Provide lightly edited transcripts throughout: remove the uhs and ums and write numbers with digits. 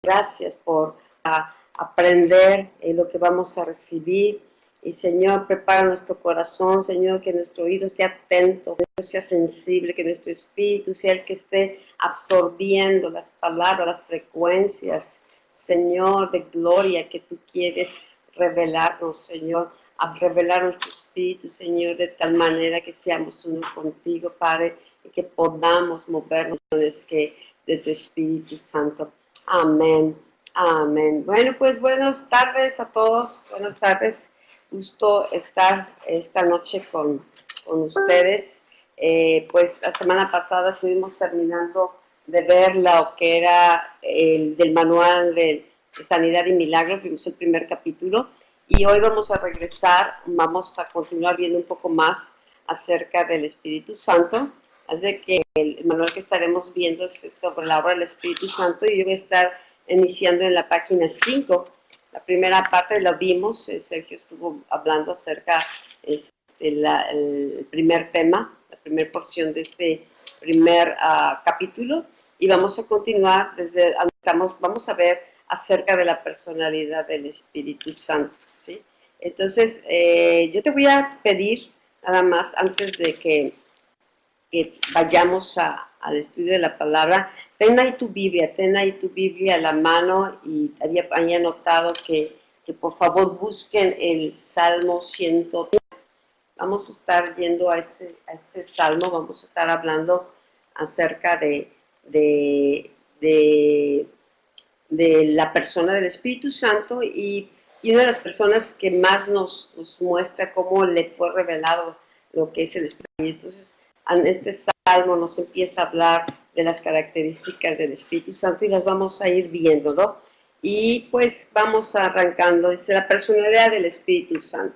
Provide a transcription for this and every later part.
Gracias por aprender lo que vamos a recibir. Y Señor, prepara nuestro corazón, Señor, que nuestro oído esté atento, que nuestro sea sensible, que nuestro espíritu sea el que esté absorbiendo las palabras, las frecuencias, Señor, de gloria que tú quieres revelarnos, Señor, a revelar nuestro espíritu, Señor, de tal manera que seamos uno contigo, Padre, y que podamos movernos de tu Espíritu Santo. Amén. Amén. Bueno, pues buenas tardes a todos. Buenas tardes. Gusto estar esta noche con ustedes. Pues la semana pasada estuvimos terminando de ver lo que era del manual de Sanidad y Milagros. Vimos el primer capítulo y hoy vamos a regresar, vamos a continuar viendo un poco más acerca del Espíritu Santo. Así que el manual que estaremos viendo es sobre la obra del Espíritu Santo y yo voy a estar iniciando en la página 5. La primera parte la vimos, Sergio estuvo hablando acerca el primer tema, la primera porción de este primer capítulo, y vamos a continuar desde, vamos a ver acerca de la personalidad del Espíritu Santo, ¿sí? Entonces, yo te voy a pedir, nada más, antes de que vayamos al estudio de la palabra, ten ahí tu Biblia a la mano, y había anotado que por favor busquen el Salmo 130. Vamos a estar yendo a ese Salmo, vamos a estar hablando acerca de la persona del Espíritu Santo, y una de las personas que más nos muestra cómo le fue revelado lo que es el Espíritu. Entonces, en este Salmo nos empieza a hablar de las características del Espíritu Santo y las vamos a ir viendo, ¿no? Y pues vamos arrancando. Dice: la personalidad del Espíritu Santo.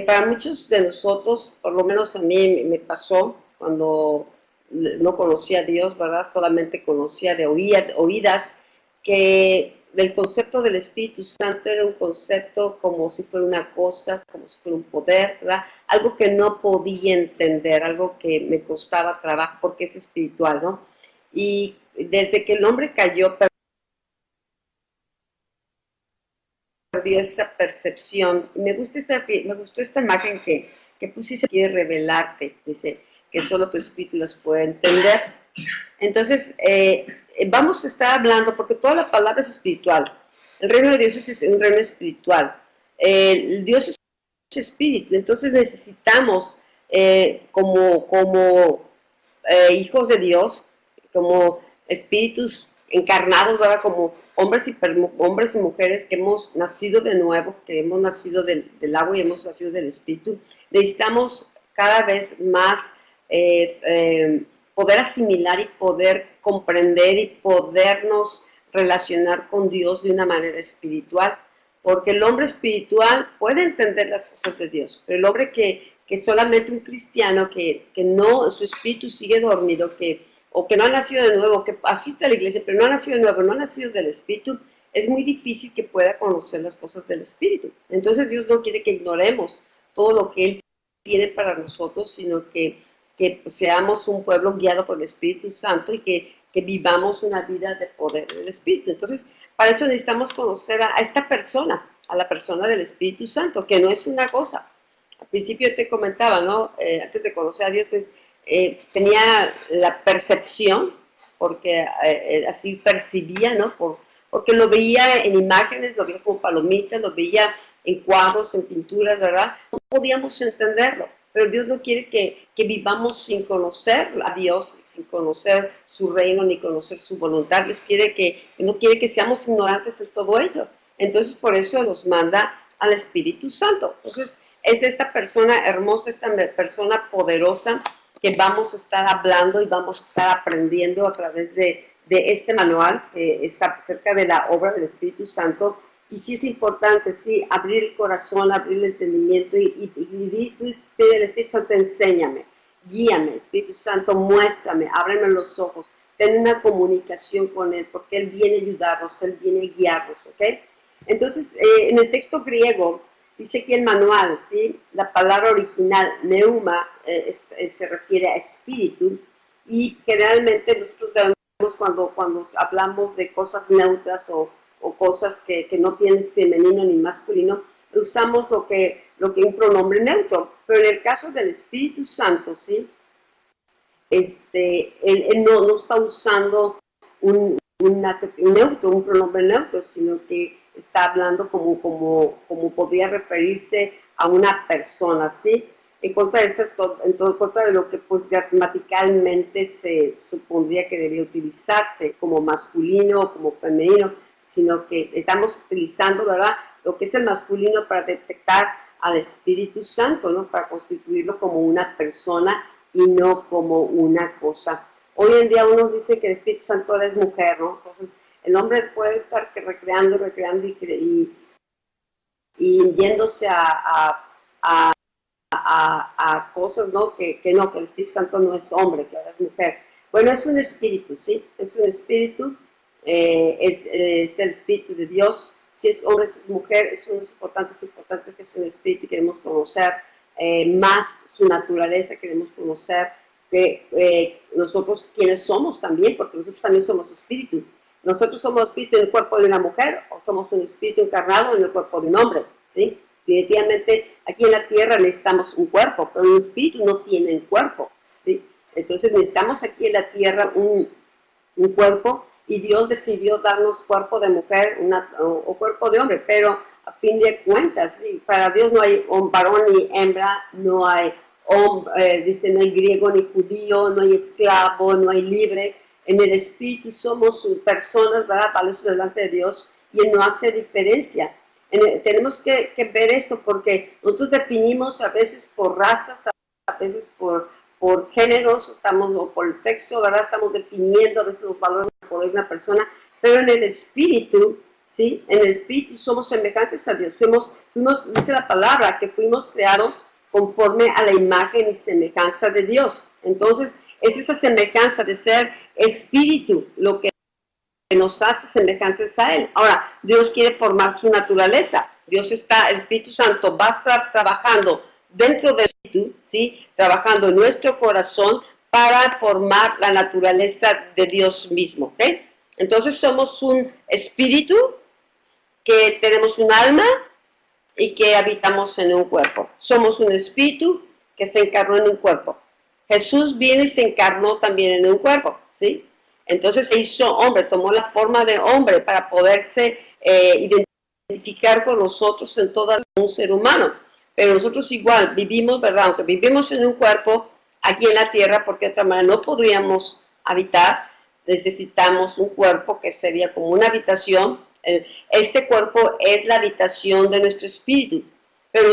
Para muchos de nosotros, por lo menos a mí me pasó cuando no conocía a Dios, ¿verdad? Solamente conocía de oídas, que el concepto del Espíritu Santo era un concepto como si fuera una cosa, como si fuera un poder, ¿verdad? Algo que no podía entender, algo que me costaba trabajo porque es espiritual, ¿no? Y desde que el hombre cayó, perdió esa percepción. Me gustó esta imagen que pusiste: quiere revelarte, dice que solo tu espíritu las puede entender. Entonces, vamos a estar hablando, porque toda la palabra es espiritual. El reino de Dios es un reino espiritual. Dios es espíritu, entonces necesitamos, como hijos de Dios, como espíritus encarnados, ¿verdad? Como hombres y mujeres que hemos nacido de nuevo, que hemos nacido del agua y hemos nacido del espíritu. Necesitamos cada vez más poder asimilar y poder comprender y podernos relacionar con Dios de una manera espiritual, porque el hombre espiritual puede entender las cosas de Dios, pero el hombre que solamente un cristiano que no, su espíritu sigue dormido, o que no ha nacido de nuevo, que asiste a la iglesia, pero no ha nacido de nuevo, no ha nacido del espíritu, es muy difícil que pueda conocer las cosas del espíritu. Entonces Dios no quiere que ignoremos todo lo que Él tiene para nosotros, sino que seamos un pueblo guiado por el Espíritu Santo y que vivamos una vida de poder del Espíritu. Entonces, para eso necesitamos conocer a esta persona, a la persona del Espíritu Santo, que no es una cosa. Al principio te comentaba, ¿no? Antes de conocer a Dios, pues tenía la percepción, porque así percibía, ¿no? Porque lo veía en imágenes, lo veía como palomitas, lo veía en cuadros, en pinturas, ¿verdad? No podíamos entenderlo, pero Dios no quiere que vivamos sin conocer a Dios, sin conocer su reino, ni conocer su voluntad. Dios no quiere que seamos ignorantes en todo ello. Entonces, por eso nos manda al Espíritu Santo. Entonces, es de esta persona hermosa, esta persona poderosa, que vamos a estar hablando y vamos a estar aprendiendo a través de este manual, es acerca de la obra del Espíritu Santo. Y sí es importante, sí, abrir el corazón, abrir el entendimiento y tú pide al Espíritu Santo: enséñame, guíame, Espíritu Santo, muéstrame, ábreme los ojos, ten una comunicación con Él, porque Él viene a ayudarnos, Él viene a guiarnos, ¿ok? Entonces, en el texto griego, dice aquí el manual, ¿sí? La palabra original, neuma, se refiere a espíritu, y generalmente nosotros cuando hablamos de cosas neutras o cosas que no tienes femenino ni masculino, usamos lo que un pronombre neutro, pero en el caso del Espíritu Santo, ¿sí? Él no está usando un neutro, un pronombre neutro, sino que está hablando como podría referirse a una persona, ¿sí? En contra de lo que pues gramaticalmente se supondría que debía utilizarse como masculino o como femenino, sino que estamos utilizando, ¿verdad?, lo que es el masculino para detectar al Espíritu Santo, ¿no?, para constituirlo como una persona y no como una cosa. Hoy en día unos dicen que el Espíritu Santo es mujer, ¿no? Entonces el hombre puede estar recreando y yéndose a cosas, ¿no? Que no, que el Espíritu Santo no es hombre, que ahora es mujer. Bueno, es un espíritu, ¿sí? Es un espíritu, es el Espíritu de Dios. Si es hombre, si es mujer, es importante que es un espíritu y queremos conocer más su naturaleza, queremos conocer que nosotros quiénes somos también, porque nosotros también somos espíritu. Nosotros somos espíritu en el cuerpo de una mujer o somos un espíritu encarnado en el cuerpo de un hombre, ¿sí? Definitivamente aquí en la tierra necesitamos un cuerpo, pero un espíritu no tiene cuerpo, ¿sí? Entonces necesitamos aquí en la tierra un cuerpo y Dios decidió darnos cuerpo de mujer o cuerpo de hombre, pero a fin de cuentas, ¿sí? Para Dios no hay varón ni hembra, no hay dice, no hay griego ni judío, no hay esclavo, no hay libre. En el espíritu somos personas, ¿verdad?, valiosas delante de Dios y Él no hace diferencia. Tenemos que ver esto porque nosotros definimos a veces por razas, a veces por géneros, o por el sexo, ¿verdad? Estamos definiendo a veces los valores de una persona, pero en el espíritu, ¿sí? En el espíritu somos semejantes a Dios. Dice la palabra, que fuimos creados conforme a la imagen y semejanza de Dios. Entonces, es esa semejanza de ser espíritu lo que nos hace semejantes a Él. Ahora, Dios quiere formar su naturaleza. El Espíritu Santo va a estar trabajando dentro del Espíritu, ¿sí?, trabajando en nuestro corazón para formar la naturaleza de Dios mismo, ¿ok? Entonces somos un espíritu, que tenemos un alma y que habitamos en un cuerpo. Somos un espíritu que se encarnó en un cuerpo. Jesús vino y se encarnó también en un cuerpo, ¿sí? Entonces se hizo hombre, tomó la forma de hombre para poderse identificar con nosotros en todo un ser humano. Pero nosotros igual vivimos, ¿verdad? Aunque vivimos en un cuerpo aquí en la tierra, porque de otra manera no podríamos habitar, necesitamos un cuerpo que sería como una habitación. Este cuerpo es la habitación de nuestro espíritu, pero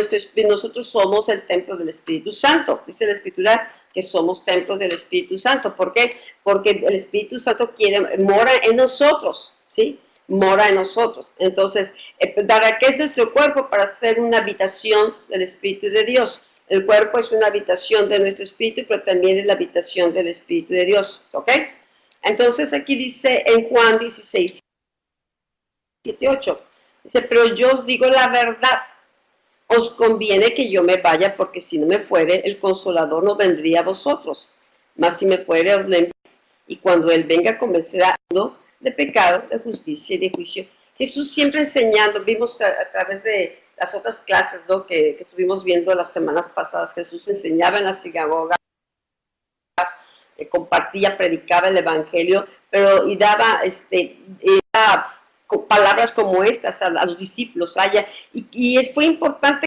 nosotros somos el templo del Espíritu Santo. Dice la Escritura que somos templos del Espíritu Santo. ¿Por qué? Porque el Espíritu Santo mora en nosotros, ¿sí? Mora en nosotros. Entonces, ¿para qué es nuestro cuerpo? Para ser una habitación del Espíritu de Dios. El cuerpo es una habitación de nuestro espíritu, pero también es la habitación del Espíritu de Dios, ¿ok? Entonces, aquí dice en Juan 16, 7, 8, dice, pero yo os digo la verdad, os conviene que yo me vaya, porque si no me fuere, el Consolador no vendría a vosotros, mas si me fuere, os le enviaré, y cuando Él venga, convencerá de pecado, de justicia y de juicio. Jesús siempre enseñando, vimos a través de las otras clases, ¿no?, que estuvimos viendo las semanas pasadas. Jesús enseñaba en la sinagoga, compartía, predicaba el evangelio, y daba palabras como estas a los discípulos. Fue importante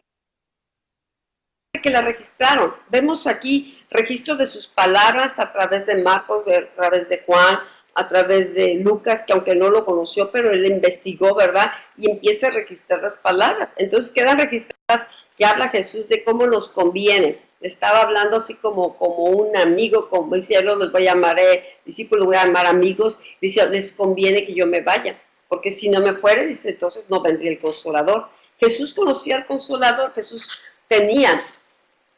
que la registraron. Vemos aquí registro de sus palabras a través de Marcos, a través de Juan, a través de Lucas, que aunque no lo conoció, pero él investigó, ¿verdad? Y empieza a registrar las palabras. Entonces quedan registradas que habla Jesús de cómo nos conviene. Estaba hablando así como un amigo, como dice, yo los voy a llamar discípulos, voy a llamar amigos. Dice, les conviene que yo me vaya, porque si no me fuere, dice, entonces no vendría el Consolador. Jesús conocía al Consolador, Jesús tenía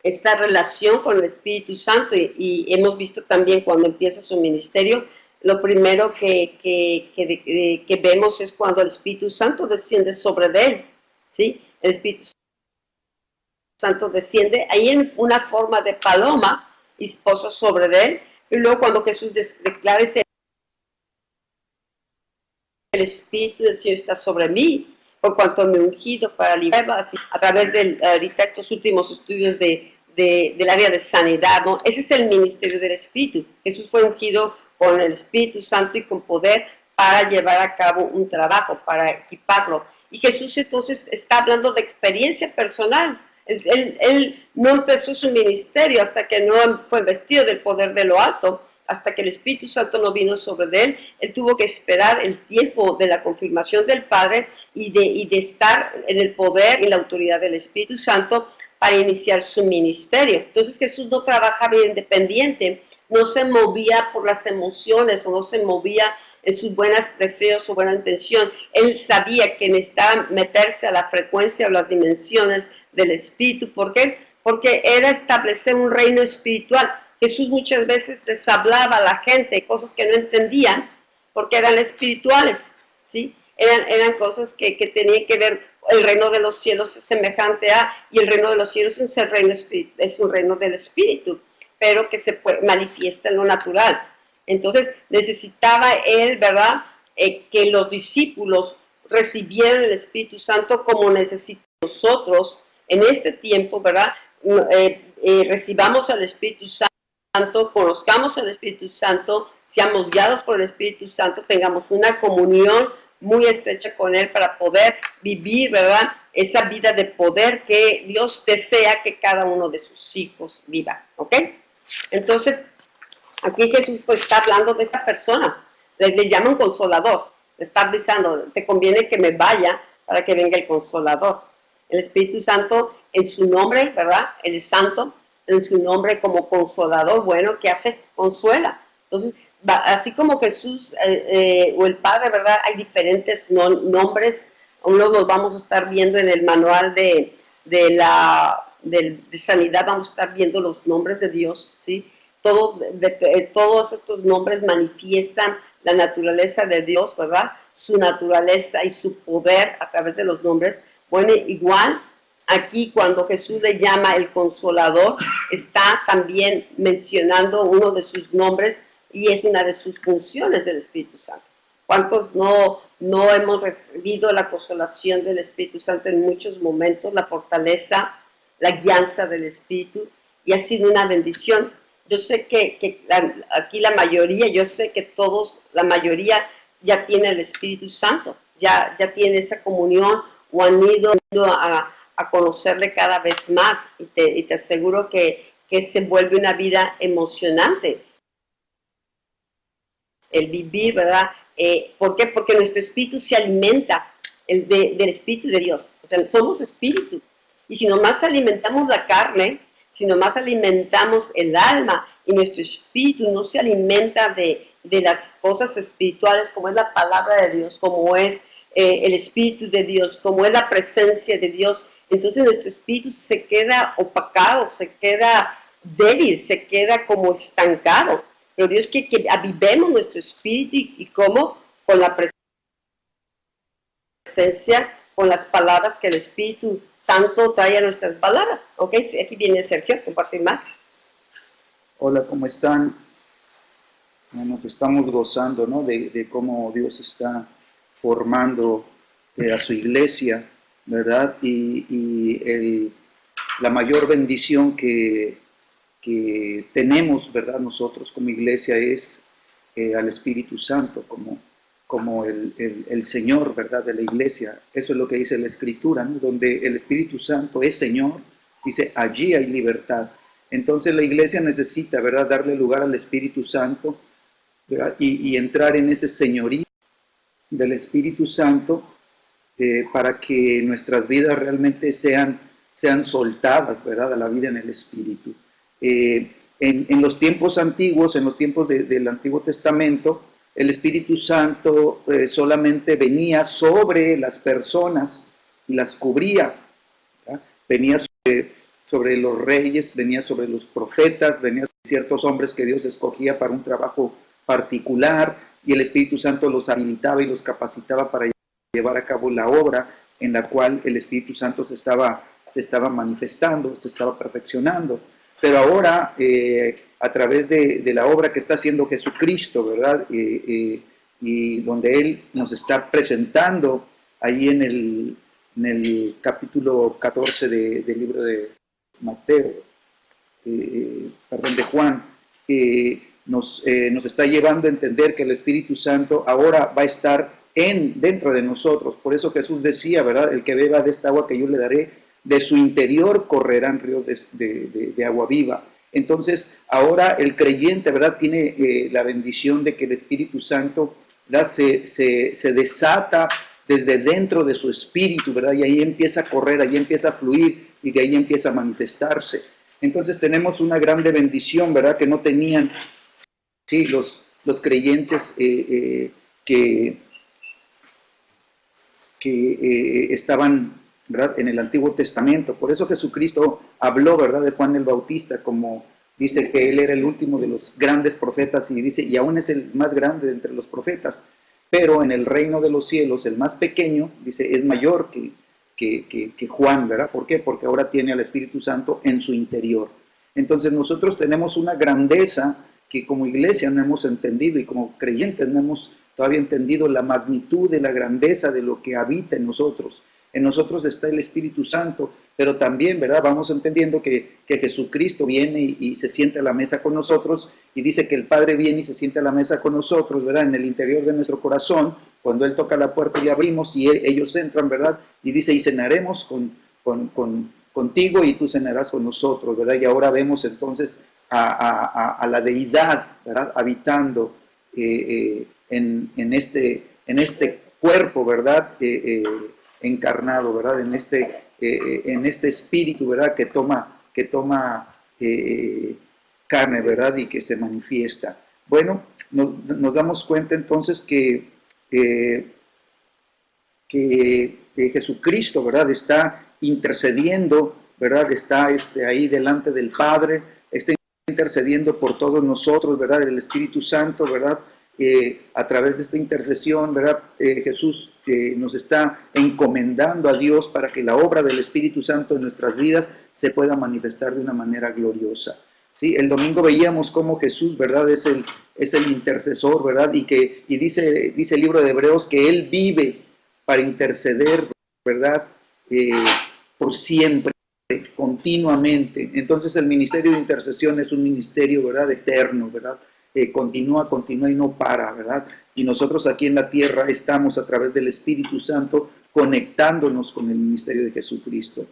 esta relación con el Espíritu Santo y hemos visto también cuando empieza su ministerio, lo primero que vemos es cuando el Espíritu Santo desciende sobre él, ¿sí? El Espíritu Santo desciende ahí en una forma de paloma y posa sobre él, y luego cuando Jesús declara ese el Espíritu del Señor está sobre mí, por cuanto me he ungido para liberar, a través de ahorita estos últimos estudios del área de sanidad, ¿no? Ese es el ministerio del Espíritu. Jesús fue ungido con el Espíritu Santo y con poder para llevar a cabo un trabajo, para equiparlo. Y Jesús entonces está hablando de experiencia personal. Él no empezó su ministerio hasta que no fue vestido del poder de lo alto, hasta que el Espíritu Santo no vino sobre él. Él tuvo que esperar el tiempo de la confirmación del Padre y de estar en el poder y la autoridad del Espíritu Santo para iniciar su ministerio. Entonces Jesús no trabajaba independiente, no se movía por las emociones o no se movía en sus buenos deseos o buena intención. Él sabía que necesitaba meterse a la frecuencia o las dimensiones del Espíritu. ¿Por qué? Porque era establecer un reino espiritual. Jesús muchas veces les hablaba a la gente cosas que no entendían porque eran espirituales, ¿sí? Eran cosas que tenían que ver. El reino de los cielos es semejante a, y el reino de los cielos es un reino del Espíritu, pero que se manifiesta en lo natural. Entonces necesitaba él, ¿verdad?, que los discípulos recibieran el Espíritu Santo como necesitamos nosotros en este tiempo, ¿verdad? Recibamos al Espíritu Santo, conozcamos al Espíritu Santo, seamos guiados por el Espíritu Santo, tengamos una comunión muy estrecha con Él para poder vivir, ¿verdad?, esa vida de poder que Dios desea que cada uno de sus hijos viva, ¿ok? Entonces, aquí Jesús pues está hablando de esta persona, le llama un consolador, le está avisando, te conviene que me vaya para que venga el consolador. El Espíritu Santo en su nombre, ¿verdad?, Él es santo, en su nombre como consolador, bueno, ¿qué hace? Consuela. Entonces, así como Jesús o el Padre, ¿verdad?, hay diferentes nombres, unos los vamos a estar viendo en el manual de sanidad, vamos a estar viendo los nombres de Dios, ¿sí? Todos estos nombres manifiestan la naturaleza de Dios, ¿verdad?, su naturaleza y su poder a través de los nombres. Bueno, igual aquí cuando Jesús le llama el Consolador, está también mencionando uno de sus nombres y es una de sus funciones del Espíritu Santo. ¿Cuántos no hemos recibido la consolación del Espíritu Santo en muchos momentos, la fortaleza, la guianza del Espíritu? Y ha sido una bendición. Yo sé que aquí la mayoría, yo sé que todos, la mayoría ya tiene el Espíritu Santo, ya tiene esa comunión o han ido a conocerle cada vez más y te aseguro que se vuelve una vida emocionante el vivir, ¿verdad? ¿Por qué? Porque nuestro espíritu se alimenta del Espíritu de Dios. O sea, somos espíritu. Y si nomás alimentamos la carne, si nomás alimentamos el alma y nuestro espíritu no se alimenta de las cosas espirituales como es la palabra de Dios, como es el Espíritu de Dios, como es la presencia de Dios, entonces nuestro espíritu se queda opacado, se queda débil, se queda como estancado. Pero Dios quiere que avivemos nuestro espíritu y cómo, con la presencia, con las palabras que el Espíritu Santo trae a nuestras palabras. Ok, aquí viene Sergio, compartir más. Hola, ¿cómo están? Nos estamos gozando, ¿no?, de cómo Dios está formando a su iglesia, ¿verdad? Y la mayor bendición que tenemos, ¿verdad?, nosotros como iglesia es al Espíritu Santo como el Señor, ¿verdad?, de la iglesia. Eso es lo que dice la Escritura, ¿no? Donde el Espíritu Santo es Señor, dice, allí hay libertad. Entonces la iglesia necesita, ¿verdad?, darle lugar al Espíritu Santo, ¿verdad?, y entrar en ese señorío del Espíritu Santo para que nuestras vidas realmente sean soltadas, ¿verdad?, a la vida en el Espíritu. En los tiempos antiguos, en los tiempos del Antiguo Testamento, el Espíritu Santo solamente venía sobre las personas y las cubría, ¿verdad? Venía sobre los reyes, venía sobre los profetas, venía sobre ciertos hombres que Dios escogía para un trabajo particular, y el Espíritu Santo los habilitaba y los capacitaba para llevar a cabo la obra en la cual el Espíritu Santo se estaba manifestando, se estaba perfeccionando. Pero ahora, a través de la obra que está haciendo Jesucristo, ¿verdad?, y donde Él nos está presentando ahí en el capítulo 14 del libro de Mateo, de Juan, nos está llevando a entender que el Espíritu Santo ahora va a estar dentro de nosotros. Por eso Jesús decía, ¿verdad? El que beba de esta agua que yo le daré, de su interior correrán ríos de agua viva. Entonces, ahora el creyente, ¿verdad?, tiene la bendición de que el Espíritu Santo, ¿verdad?, se desata desde dentro de su espíritu, ¿verdad? Y ahí empieza a correr, ahí empieza a fluir y de ahí empieza a manifestarse. Entonces tenemos una grande bendición, ¿verdad?, que no tenían, sí, los creyentes que estaban, ¿verdad?, en el Antiguo Testamento. Por eso Jesucristo habló, ¿verdad?, de Juan el Bautista, como dice que él era el último de los grandes profetas, y dice, y aún es el más grande entre los profetas, pero en el reino de los cielos, el más pequeño, dice, es mayor que Juan, ¿verdad? ¿Por qué? Porque ahora tiene al Espíritu Santo en su interior. Entonces nosotros tenemos una grandeza que como iglesia no hemos entendido, y como creyentes no hemos todavía entendido la magnitud de la grandeza de lo que habita en nosotros. En nosotros está el Espíritu Santo, pero también, ¿verdad?, vamos entendiendo que Jesucristo viene y se siente a la mesa con nosotros, y dice que el Padre viene y se siente a la mesa con nosotros, ¿verdad?, en el interior de nuestro corazón, cuando Él toca la puerta y le abrimos, y ellos entran, ¿verdad?, y dice, y cenaremos contigo y tú cenarás con nosotros, ¿verdad? Y ahora vemos entonces a la deidad, ¿verdad?, habitando en este cuerpo, ¿verdad?, encarnado, ¿verdad?, en este espíritu, ¿verdad?, que toma carne, ¿verdad?, y que se manifiesta. Bueno, nos damos cuenta entonces que Jesucristo, ¿verdad?, está intercediendo, ¿verdad?, está ahí delante del Padre, está intercediendo por todos nosotros, ¿verdad?, el Espíritu Santo, ¿verdad?, a través de esta intercesión, ¿verdad?, Jesús nos está encomendando a Dios para que la obra del Espíritu Santo en nuestras vidas se pueda manifestar de una manera gloriosa. ¿Sí? El domingo veíamos cómo Jesús, ¿verdad?, es el intercesor, ¿verdad?, y dice el libro de Hebreos que Él vive para interceder, ¿verdad?, por siempre, continuamente. Entonces el ministerio de intercesión es un ministerio, ¿verdad?, eterno, ¿verdad?, continúa y no para, ¿verdad? Y nosotros aquí en la tierra estamos a través del Espíritu Santo conectándonos con el ministerio de Jesucristo.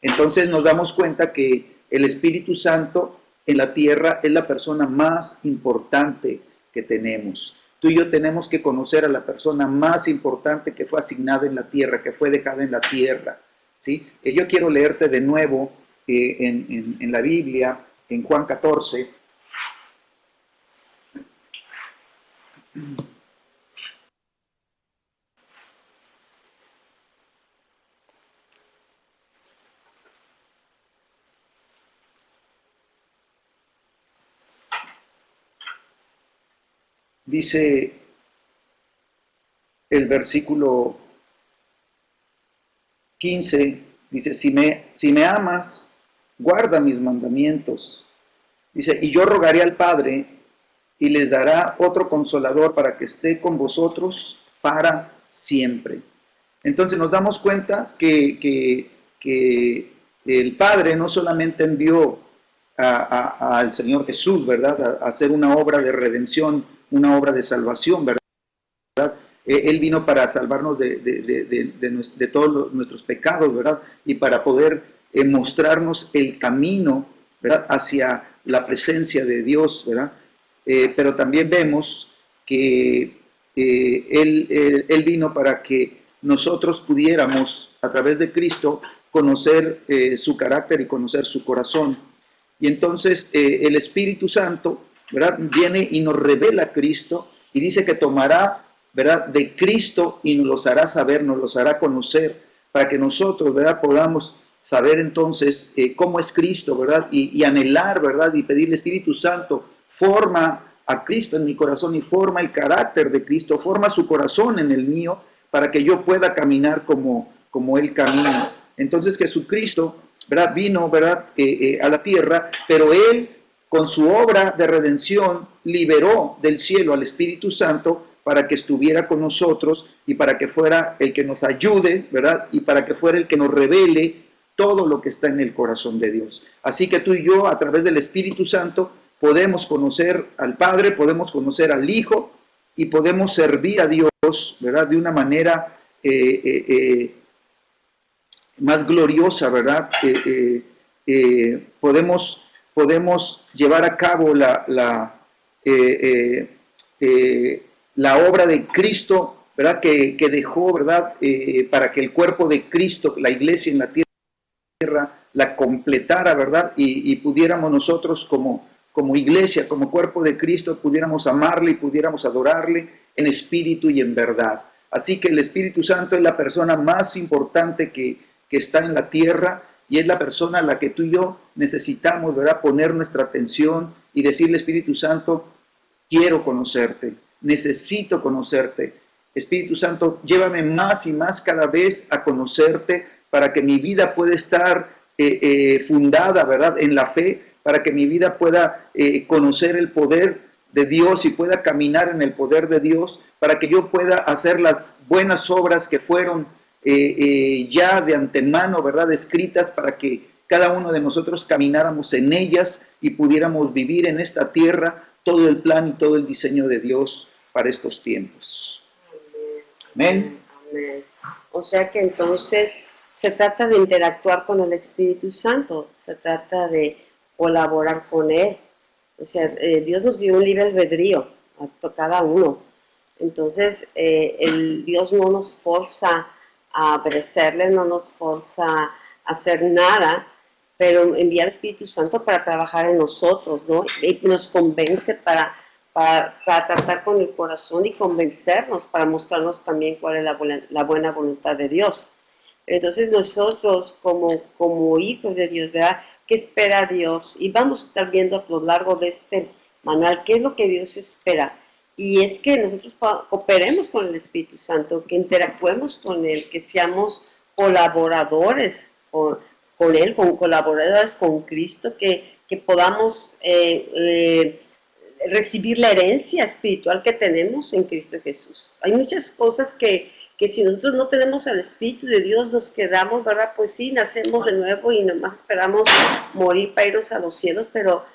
Entonces nos damos cuenta que el Espíritu Santo en la tierra es la persona más importante que tenemos. Tú y yo tenemos que conocer a la persona más importante que fue asignada en la tierra, que fue dejada en la tierra, ¿sí? Yo quiero leerte de nuevo en la Biblia, en Juan 14, dice el versículo 15, dice, si me amas, guarda mis mandamientos. Dice, y yo rogaré al Padre y les dará otro consolador para que esté con vosotros para siempre. Entonces nos damos cuenta que el Padre no solamente envió al Señor Jesús, ¿verdad?, a hacer una obra de redención, una obra de salvación, ¿verdad? Él vino para salvarnos de todos nuestros pecados, ¿verdad?, y para poder mostrarnos el camino, ¿verdad?, hacia la presencia de Dios, ¿verdad? Pero también vemos que Él vino para que nosotros pudiéramos, a través de Cristo, conocer su carácter y conocer su corazón. Y entonces el Espíritu Santo, ¿verdad?, viene y nos revela a Cristo y dice que tomará, ¿verdad?, de Cristo y nos los hará saber, nos los hará conocer, para que nosotros, ¿verdad?, podamos saber entonces cómo es Cristo, ¿verdad?, y anhelar, ¿verdad?, y pedirle, Espíritu Santo, forma a Cristo en mi corazón y forma el carácter de Cristo, forma su corazón en el mío, para que yo pueda caminar como Él camina. Entonces Jesucristo, ¿verdad?, vino, ¿verdad?, a la tierra, pero Él, con su obra de redención, liberó del cielo al Espíritu Santo para que estuviera con nosotros y para que fuera el que nos ayude, ¿verdad? Y para que fuera el que nos revele todo lo que está en el corazón de Dios. Así que tú y yo, a través del Espíritu Santo, podemos conocer al Padre, podemos conocer al Hijo y podemos servir a Dios, ¿verdad? De una manera más gloriosa, ¿verdad? Podemos llevar a cabo la obra de Cristo, ¿verdad? Que dejó, ¿verdad? Para que el cuerpo de Cristo, la iglesia en la tierra, la completara, ¿verdad? Y pudiéramos nosotros como iglesia, como cuerpo de Cristo, pudiéramos amarle y pudiéramos adorarle en espíritu y en verdad. Así que el Espíritu Santo es la persona más importante que está en la tierra y es la persona a la que tú y yo necesitamos, ¿verdad? Poner nuestra atención y decirle, Espíritu Santo, quiero conocerte, necesito conocerte. Espíritu Santo, llévame más y más cada vez a conocerte para que mi vida pueda estar fundada, ¿verdad?, en la fe, para que mi vida pueda conocer el poder de Dios y pueda caminar en el poder de Dios, para que yo pueda hacer las buenas obras que fueron ya de antemano, ¿verdad?, escritas para que cada uno de nosotros camináramos en ellas y pudiéramos vivir en esta tierra todo el plan y todo el diseño de Dios para estos tiempos. Amén. Amén. O sea que entonces se trata de interactuar con el Espíritu Santo, se trata de colaborar con Él. O sea, Dios nos dio un libre albedrío a cada uno. Entonces, Dios no nos forza a obedecerle, no nos forza a hacer nada, pero envía al Espíritu Santo para trabajar en nosotros, ¿no? Y nos convence para tratar con el corazón y convencernos, para mostrarnos también cuál es la buena voluntad de Dios. Entonces nosotros como hijos de Dios, ¿verdad?, ¿qué espera Dios? Y vamos a estar viendo a lo largo de este manual qué es lo que Dios espera. Y es que nosotros cooperemos con el Espíritu Santo, que interactuemos con Él, que seamos colaboradores con Él, colaboradores con Cristo, que podamos recibir la herencia espiritual que tenemos en Cristo Jesús. Hay muchas cosas que si nosotros no tenemos al Espíritu de Dios, nos quedamos, ¿verdad? Pues sí, nacemos de nuevo y nomás esperamos morir para irnos a los cielos, pero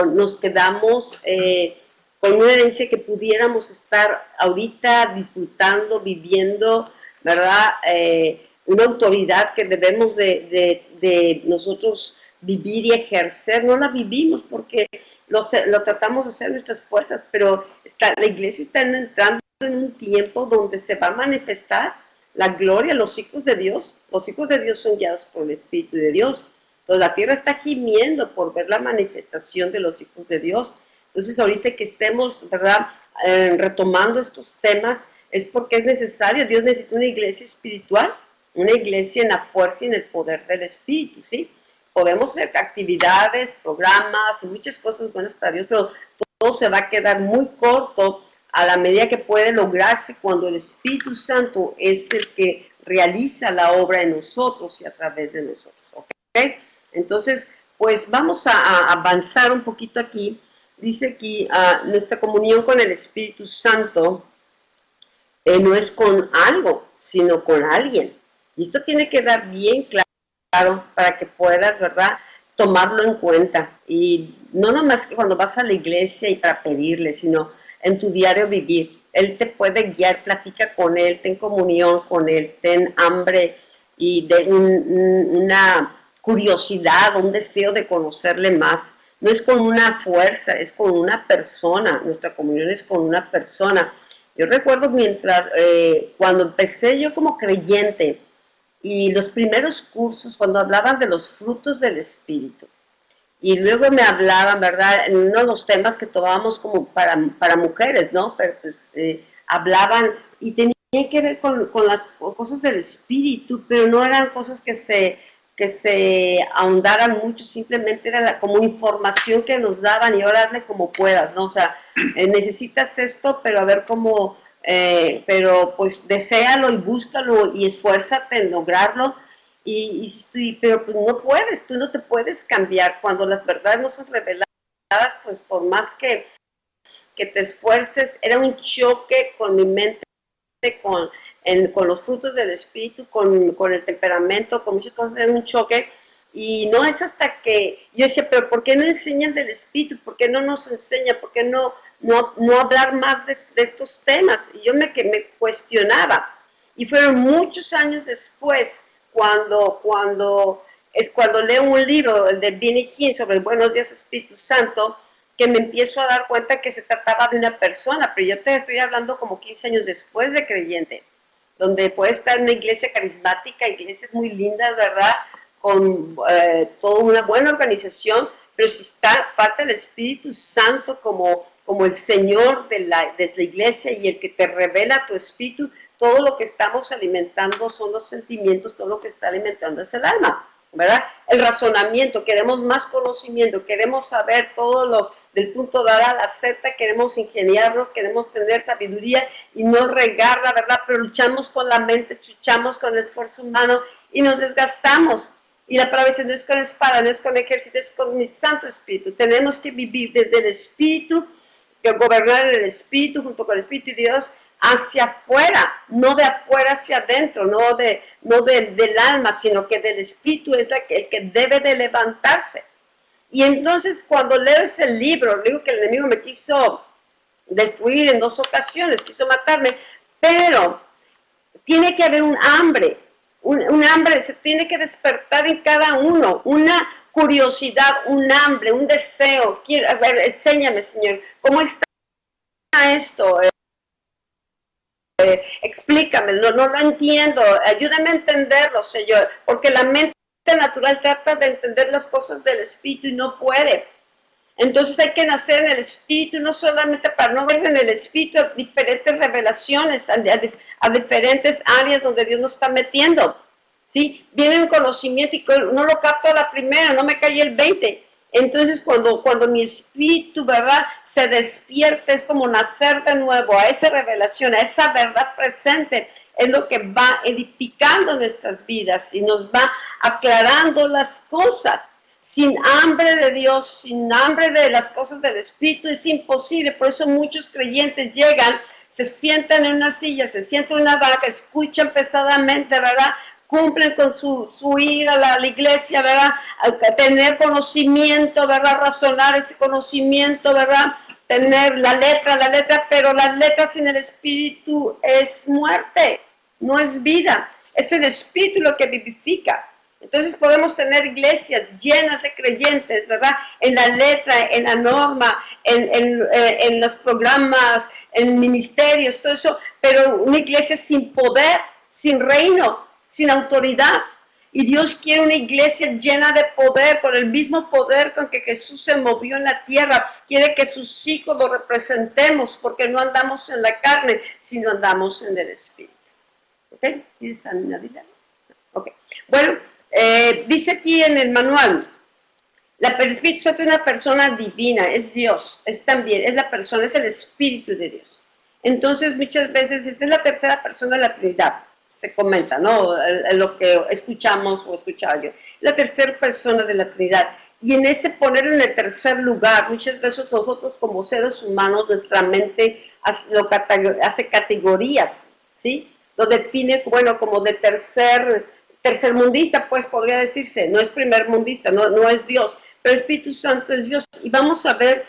nos quedamos con una herencia que pudiéramos estar ahorita disfrutando, viviendo, ¿verdad? Una autoridad que debemos de nosotros vivir y ejercer. No la vivimos porque lo tratamos de hacer nuestras fuerzas, pero la iglesia está entrando en un tiempo donde se va a manifestar la gloria, los hijos de Dios. Los hijos de Dios son guiados por el Espíritu de Dios. Entonces la tierra está gimiendo por ver la manifestación de los hijos de Dios. Entonces ahorita que estemos, ¿verdad?, retomando estos temas, es porque es necesario. Dios necesita una iglesia espiritual, una iglesia en la fuerza y en el poder del Espíritu, ¿sí? Podemos hacer actividades, programas y muchas cosas buenas para Dios, pero todo se va a quedar muy corto a la medida que puede lograrse cuando el Espíritu Santo es el que realiza la obra en nosotros y a través de nosotros, ¿ok? Entonces, pues vamos a avanzar un poquito aquí. Dice aquí, nuestra comunión con el Espíritu Santo no es con algo, sino con alguien. Y esto tiene que quedar bien claro para que puedas, ¿verdad?, tomarlo en cuenta. Y no nomás que cuando vas a la iglesia y para pedirle, sino en tu diario vivir. Él te puede guiar, platica con Él, ten comunión con Él, ten hambre y de una curiosidad, un deseo de conocerle más. No es con una fuerza, es con una persona. Nuestra comunión es con una persona. Yo recuerdo cuando empecé yo como creyente y los primeros cursos, cuando hablaban de los frutos del Espíritu, y luego me hablaban, ¿verdad?, en uno de los temas que tomábamos como para mujeres, ¿no? Pero pues, hablaban y tenía que ver con las cosas del Espíritu, pero no eran cosas que se ahondaran mucho, simplemente era como información que nos daban y ahora hazle como puedas, ¿no? O sea, necesitas esto, pero a ver cómo, pero pues deséalo y búscalo y esfuérzate en lograrlo. Pero pues no puedes, tú no te puedes cambiar cuando las verdades no son reveladas, pues por más que que te esfuerces, era un choque con mi mente, con los frutos del Espíritu, con el temperamento, con muchas cosas, era un choque. Y no es hasta que yo decía, pero ¿por qué no enseñan del Espíritu? ¿Por qué no nos enseña? ¿Por qué no hablar más de estos temas? Y yo me cuestionaba. Y fueron muchos años después cuando leo un libro de Benny Hinn sobre el Buenos Días Espíritu Santo, que me empiezo a dar cuenta que se trataba de una persona, pero yo te estoy hablando como 15 años después de creyente, donde puede estar en una iglesia carismática, iglesias muy lindas, ¿verdad?, con toda una buena organización, pero si falta el Espíritu Santo como el Señor de la iglesia y el que te revela tu espíritu, todo lo que estamos alimentando son los sentimientos, todo lo que está alimentando es el alma, ¿verdad? El razonamiento, queremos más conocimiento, queremos saber todos los, del punto de A a la Z, queremos ingeniarnos, queremos tener sabiduría y no regarla, ¿verdad? Pero luchamos con la mente, luchamos con el esfuerzo humano y nos desgastamos. Y la palabra dice, no es con espada, no es con ejército, es con mi Santo Espíritu. Tenemos que vivir desde el Espíritu, que gobernar en el Espíritu, junto con el Espíritu de Dios, hacia afuera, no de afuera hacia adentro, no del alma, sino que del Espíritu es el que debe de levantarse. Y entonces cuando leo ese libro, digo que el enemigo me quiso destruir en 2 ocasiones, quiso matarme, pero tiene que haber un hambre, un hambre, se tiene que despertar en cada uno, una curiosidad, un hambre, un deseo. A ver, enséñame, Señor, ¿cómo está esto? Explícame, no lo entiendo, ayúdame a entenderlo, Señor, porque la mente natural trata de entender las cosas del Espíritu y no puede. Entonces hay que nacer en el Espíritu, no solamente para no ver en el Espíritu diferentes revelaciones a diferentes áreas donde Dios nos está metiendo, ¿sí? Viene un conocimiento y no lo capto a la primera, no me cae el 20. Entonces cuando mi espíritu, ¿verdad?, se despierta, es como nacer de nuevo a esa revelación, a esa verdad presente, es lo que va edificando nuestras vidas y nos va aclarando las cosas. Sin hambre de Dios, sin hambre de las cosas del Espíritu es imposible. Por eso muchos creyentes llegan, se sientan en una silla, se sientan en una banca, escuchan pesadamente, ¿verdad?, cumplen con su ir a la iglesia, ¿verdad?, a tener conocimiento, ¿verdad?, razonar ese conocimiento, ¿verdad?, tener la letra, pero la letra sin el Espíritu es muerte, no es vida, es el Espíritu lo que vivifica. Entonces podemos tener iglesias llenas de creyentes, ¿verdad?, en la letra, en la norma, en los programas, en ministerios, todo eso, pero una iglesia sin poder, sin reino, sin autoridad. Y Dios quiere una iglesia llena de poder, con el mismo poder con que Jesús se movió en la tierra. Quiere que sus hijos lo representemos, porque no andamos en la carne, sino andamos en el Espíritu. ¿Ok? ¿Quieres añadir? Ok. Bueno, dice aquí en el manual, el Espíritu Santo es una persona divina, es Dios, es también, es la persona, es el Espíritu de Dios. Entonces, muchas veces, esa es la tercera persona de la Trinidad. Se comenta, ¿no?, lo que escuchamos o escuchaba yo. La tercera persona de la Trinidad. Y en ese ponerlo en el tercer lugar, muchas veces nosotros como seres humanos, nuestra mente hace categorías, ¿sí? Lo define, bueno, como de tercermundista, pues podría decirse. No es primermundista, no es Dios, pero Espíritu Santo es Dios. Y vamos a ver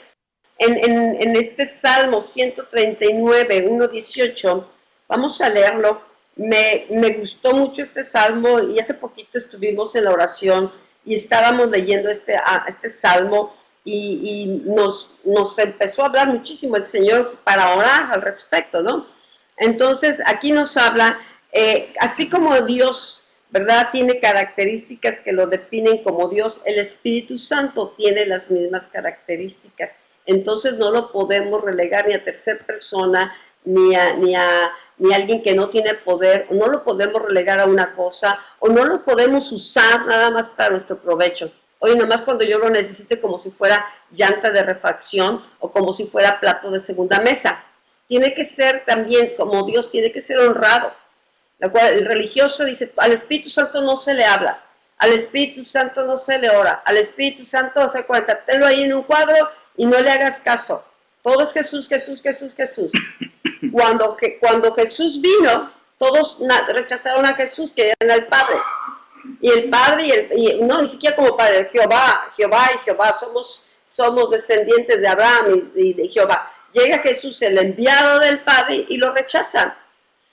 en este Salmo 139, 1:18, vamos a leerlo. Me gustó mucho este salmo y hace poquito estuvimos en la oración y estábamos leyendo este salmo y nos empezó a hablar muchísimo el Señor para orar al respecto, ¿no? Entonces aquí nos habla, así como Dios, ¿verdad?, tiene características que lo definen como Dios, el Espíritu Santo tiene las mismas características. Entonces no lo podemos relegar ni a tercera persona, ni a alguien que no tiene poder, o no lo podemos relegar a una cosa, o no lo podemos usar nada más para nuestro provecho. Oye, nomás cuando yo lo necesite como si fuera llanta de refacción o como si fuera plato de segunda mesa. Tiene que ser también, como Dios, tiene que ser honrado. El religioso dice, al Espíritu Santo no se le habla, al Espíritu Santo no se le ora, al Espíritu Santo, se cuenta, tenlo ahí en un cuadro y no le hagas caso. Todo es Jesús, Jesús, Jesús, Jesús. Cuando Jesús vino, todos rechazaron a Jesús, que eran al Padre. Y el Padre, no, ni siquiera como Padre, Jehová y Jehová, somos descendientes de Abraham y de Jehová. Llega Jesús, el enviado del Padre, y lo rechazan.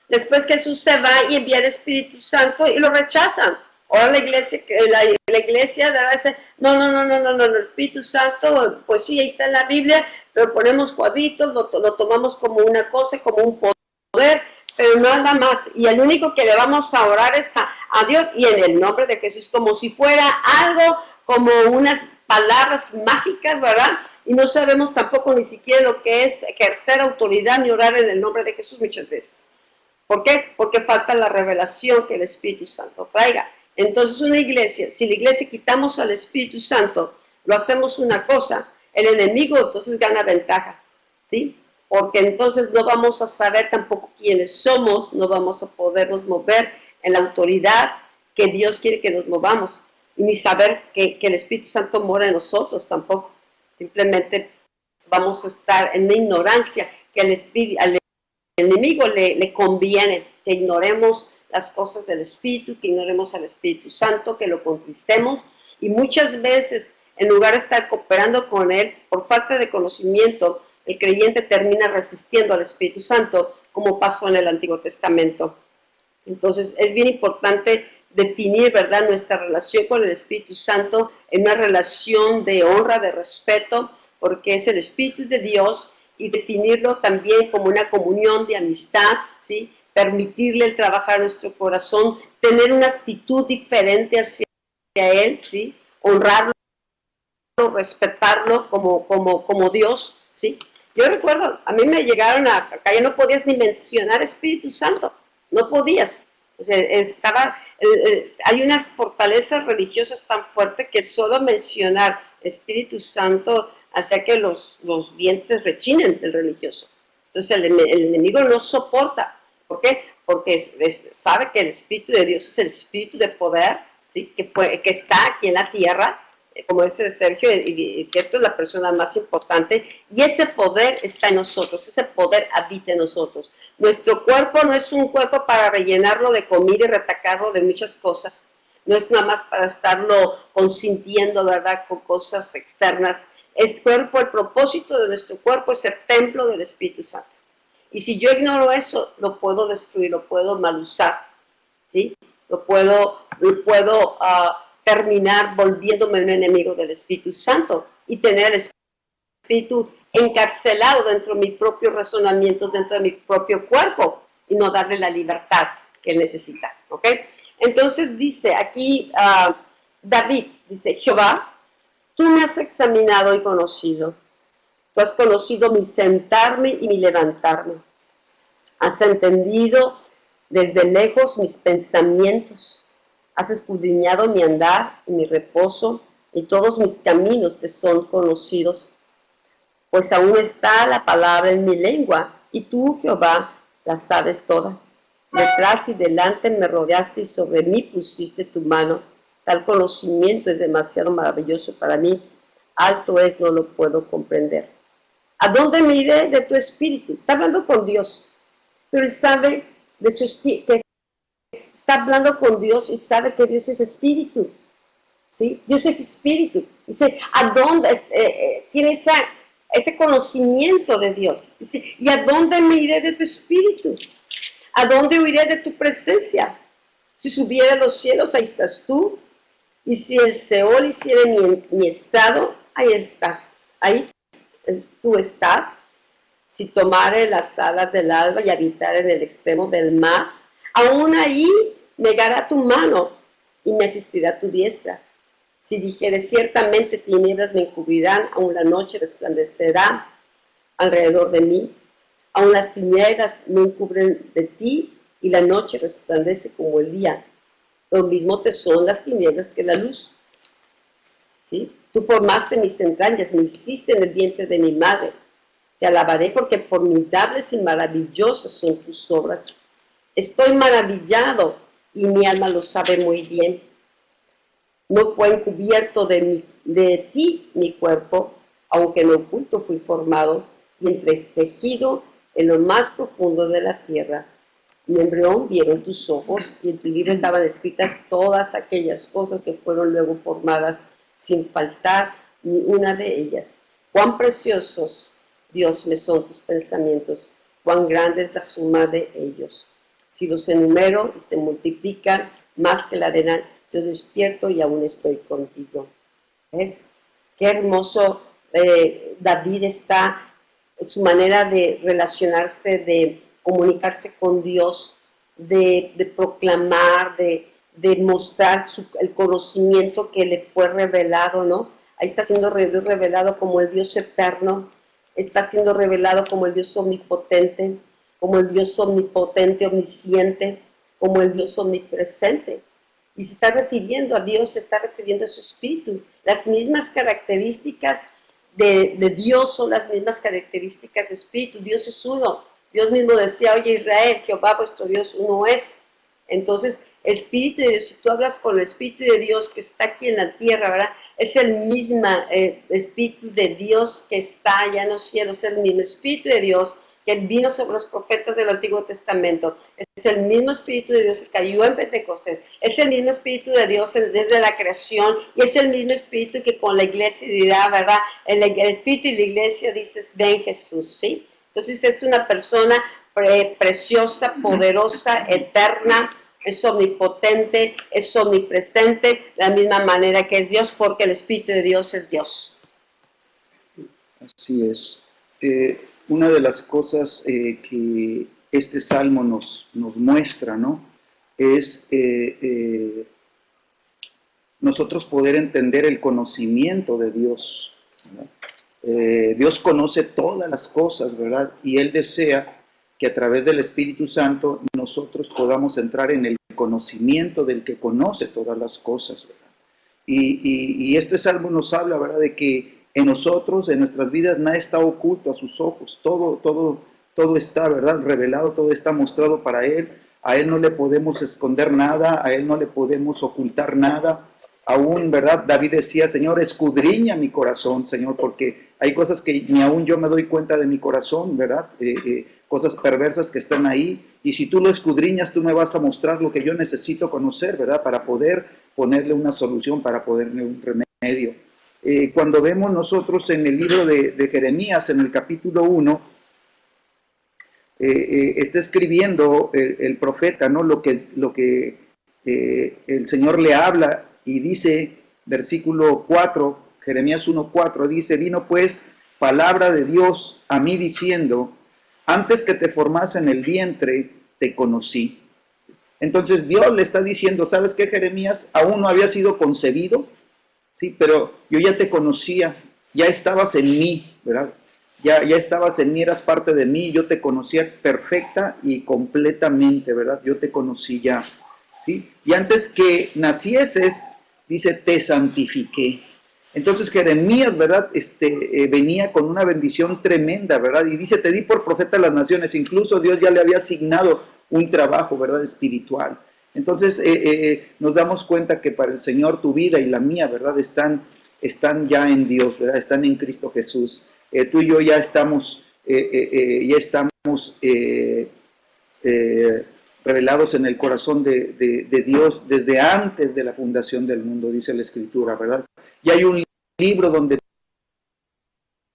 Después Jesús se va y envía el Espíritu Santo y lo rechazan. Ahora la iglesia dice, no, el Espíritu Santo, pues sí, ahí está en la Biblia, pero ponemos cuadritos, lo tomamos como una cosa, como un poder, pero nada más. Y el único que le vamos a orar es a Dios y en el nombre de Jesús, como si fuera algo, como unas palabras mágicas, ¿verdad? Y no sabemos tampoco ni siquiera lo que es ejercer autoridad ni orar en el nombre de Jesús muchas veces. ¿Por qué? Porque falta la revelación que el Espíritu Santo traiga. Entonces una iglesia, si la iglesia quitamos al Espíritu Santo, lo hacemos una cosa, el enemigo entonces gana ventaja, ¿sí? Porque entonces no vamos a saber tampoco quiénes somos, no vamos a podernos mover en la autoridad que Dios quiere que nos movamos, ni saber que el Espíritu Santo mora en nosotros tampoco. Simplemente vamos a estar en la ignorancia que al enemigo le conviene que ignoremos las cosas del Espíritu, que ignoremos al Espíritu Santo, que lo conquistemos, y muchas veces, en lugar de estar cooperando con Él, por falta de conocimiento, el creyente termina resistiendo al Espíritu Santo, como pasó en el Antiguo Testamento. Entonces, es bien importante definir, ¿verdad?, nuestra relación con el Espíritu Santo en una relación de honra, de respeto, porque es el Espíritu de Dios, y definirlo también como una comunión de amistad, ¿sí? Permitirle el trabajar en nuestro corazón, tener una actitud diferente hacia Él, ¿sí? Honrarlo, respetarlo como Dios, ¿sí? Yo recuerdo, a mí me llegaron acá ya no podías ni mencionar Espíritu Santo, no podías. O sea, hay unas fortalezas religiosas tan fuertes que solo mencionar Espíritu Santo hace que los dientes rechinen del religioso. Entonces el enemigo no soporta. ¿Por qué? Porque sabe que el Espíritu de Dios es el Espíritu de poder, ¿sí? que está aquí en la tierra, como dice Sergio, y cierto, es la persona más importante, y ese poder está en nosotros, ese poder habita en nosotros. Nuestro cuerpo no es un cuerpo para rellenarlo de comida y retacarlo de muchas cosas, no es nada más para estarlo consintiendo, ¿verdad?, con cosas externas. El propósito de nuestro cuerpo es el templo del Espíritu Santo. Y si yo ignoro eso, lo puedo destruir, lo puedo mal usar, ¿sí? Lo puedo terminar volviéndome un enemigo del Espíritu Santo y tener el Espíritu encarcelado dentro de mi propio razonamiento, dentro de mi propio cuerpo, y no darle la libertad que él necesita, ¿ok? Entonces dice aquí David, dice, Jehová, tú me has examinado y conocido. Tú has conocido mi sentarme y mi levantarme. Has entendido desde lejos mis pensamientos. Has escudriñado mi andar y mi reposo, y todos mis caminos te son conocidos. Pues aún está la palabra en mi lengua, y tú, Jehová, la sabes toda. Detrás y delante me rodeaste y sobre mí pusiste tu mano. Tal conocimiento es demasiado maravilloso para mí. Alto es, no lo puedo comprender. ¿A dónde me iré de tu espíritu? Está hablando con Dios, pero él sabe de su espíritu. Está hablando con Dios y sabe que Dios es espíritu. ¿Sí? Dios es espíritu. Dice, ¿a dónde? Tiene ese conocimiento de Dios. Dice, ¿y a dónde me iré de tu espíritu? ¿A dónde huiré de tu presencia? Si subiera a los cielos, ahí estás tú. Y si el Seol hiciera mi estado, ahí estás. Ahí tú estás. Si tomare las alas del alba y habitar en el extremo del mar, aún ahí negará tu mano y me asistirá tu diestra. Si dijere ciertamente tinieblas me encubrirán, aún la noche resplandecerá alrededor de mí. Aún las tinieblas me encubren de ti y la noche resplandece como el día. Lo mismo te son las tinieblas que la luz. ¿Sí? Tú formaste mis entrañas, me hiciste en el vientre de mi madre. Te alabaré porque formidables y maravillosas son tus obras. Estoy maravillado y mi alma lo sabe muy bien. No fue encubierto de ti mi cuerpo, aunque en oculto fui formado. y entretejido en lo más profundo de la tierra. Mi embrión vieron tus ojos, y en tu libro estaban escritas todas aquellas cosas que fueron luego formadas, sin faltar ni una de ellas. Cuán preciosos, Dios, me son tus pensamientos, cuán grande es la suma de ellos. Si los enumero y se multiplican más que la arena, yo despierto y aún estoy contigo. ¿Ves? Qué hermoso David está, su manera de relacionarse, de comunicarse con Dios, de proclamar, de mostrar el conocimiento que le fue revelado, ¿no? Ahí está siendo revelado como el Dios eterno, está siendo revelado como el Dios omnipotente, omnisciente, como el Dios omnipresente. Y se está refiriendo a Dios, se está refiriendo a su espíritu. Las mismas características de Dios son las mismas características de espíritu. Dios es uno. Dios mismo decía, oye Israel, Jehová vuestro Dios uno es. Entonces, el Espíritu de Dios, si tú hablas con el Espíritu de Dios que está aquí en la tierra, ¿verdad? Es el mismo Espíritu de Dios que está allá en los cielos, es el mismo Espíritu de Dios que vino sobre los profetas del Antiguo Testamento. Es el mismo Espíritu de Dios que cayó en Pentecostés. Es el mismo Espíritu de Dios desde la creación, y es el mismo Espíritu que con la iglesia dirá, ¿verdad? El Espíritu y la iglesia dices, ven Jesús, ¿sí? Entonces es una persona preciosa, poderosa, eterna, es omnipotente, es omnipresente, de la misma manera que es Dios, porque el Espíritu de Dios es Dios. Así es. Una de las cosas que este salmo nos muestra, ¿no? Es nosotros poder entender el conocimiento de Dios, ¿verdad? Dios conoce todas las cosas, ¿verdad? Y Él desea que a través del Espíritu Santo nosotros podamos entrar en el conocimiento del que conoce todas las cosas, ¿verdad? Y este salmo nos habla, ¿verdad?, de que en nosotros, en nuestras vidas, nada está oculto a sus ojos, todo está, ¿verdad?, revelado, todo está mostrado para Él. A Él no le podemos esconder nada, a Él no le podemos ocultar nada. Aún, ¿verdad? David decía, Señor, escudriña mi corazón, Señor, porque hay cosas que ni aún yo me doy cuenta de mi corazón, ¿verdad? Cosas perversas que están ahí, y si tú lo escudriñas, tú me vas a mostrar lo que yo necesito conocer, ¿verdad? Para poder ponerle una solución, para ponerle un remedio. Cuando vemos nosotros en el libro de Jeremías, en el capítulo 1, está escribiendo el profeta, ¿no? Lo que el Señor le habla, y dice, versículo 4, Jeremías 1:4, dice, vino pues palabra de Dios a mí diciendo, antes que te formase en el vientre, te conocí. Entonces Dios le está diciendo, ¿sabes qué, Jeremías? Aún no había sido concebido, sí, pero yo ya te conocía, ya estabas en mí, ¿verdad? Ya estabas en mí, eras parte de mí, yo te conocía perfecta y completamente, ¿verdad? Yo te conocí ya, ¿sí? Y antes que nacieses, dice, te santifiqué. Entonces Jeremías, ¿verdad? Venía con una bendición tremenda, ¿verdad? Y dice, te di por profeta a las naciones. Incluso Dios ya le había asignado un trabajo, ¿verdad?, espiritual. Entonces nos damos cuenta que para el Señor tu vida y la mía, ¿verdad?, están ya en Dios, ¿verdad? Están en Cristo Jesús. Tú y yo ya estamos revelados en el corazón de Dios desde antes de la fundación del mundo, dice la Escritura, ¿verdad? Y hay un libro donde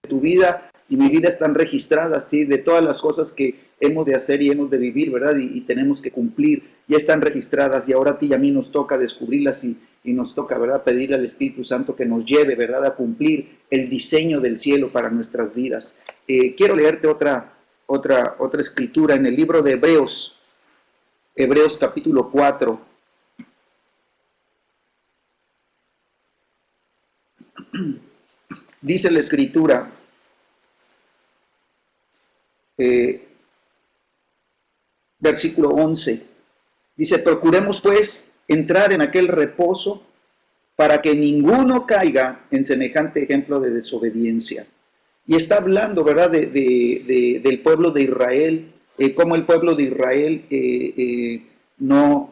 tu vida y mi vida están registradas, ¿sí? De todas las cosas que hemos de hacer y hemos de vivir, ¿verdad? Y tenemos que cumplir, ya están registradas, y ahora a ti y a mí nos toca descubrirlas y nos toca, ¿verdad?, pedirle al Espíritu Santo que nos lleve, ¿verdad?, a cumplir el diseño del cielo para nuestras vidas. Quiero leerte otra escritura en el libro de Hebreos capítulo 4. Dice la Escritura, versículo 11, dice, procuremos pues entrar en aquel reposo para que ninguno caiga en semejante ejemplo de desobediencia. Y está hablando, ¿verdad?, del pueblo de Israel, cómo el pueblo de Israel no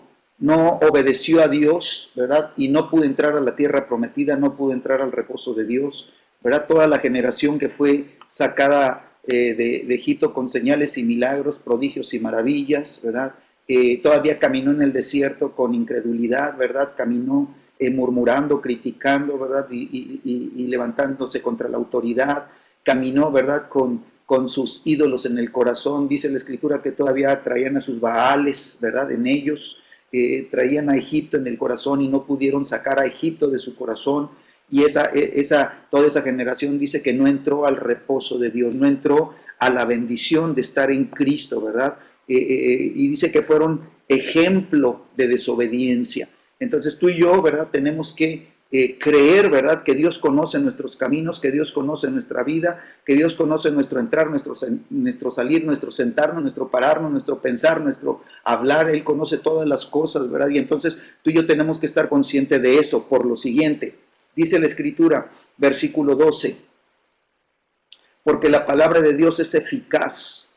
obedeció a Dios, ¿verdad? Y no pudo entrar a la tierra prometida, no pudo entrar al reposo de Dios, ¿verdad? Toda la generación que fue sacada de Egipto con señales y milagros, prodigios y maravillas, ¿verdad? Todavía caminó en el desierto con incredulidad, ¿verdad? Caminó murmurando, criticando, ¿verdad? Y levantándose contra la autoridad. Caminó, ¿verdad? Con sus ídolos en el corazón. Dice la Escritura que todavía traían a sus Baales, ¿verdad? En ellos. Traían a Egipto en el corazón y no pudieron sacar a Egipto de su corazón. Y toda esa generación dice que no entró al reposo de Dios, no entró a la bendición de estar en Cristo, ¿verdad? Y dice que fueron ejemplo de desobediencia. Entonces tú y yo, ¿verdad? Tenemos que creer, ¿verdad? Que Dios conoce nuestros caminos, que Dios conoce nuestra vida, que Dios conoce nuestro entrar, nuestro salir, nuestro sentarnos, nuestro pararnos, nuestro pensar, nuestro hablar. Él conoce todas las cosas, ¿verdad? Y entonces tú y yo tenemos que estar conscientes de eso. Por lo siguiente, dice la Escritura, versículo 12, porque la palabra de Dios es eficaz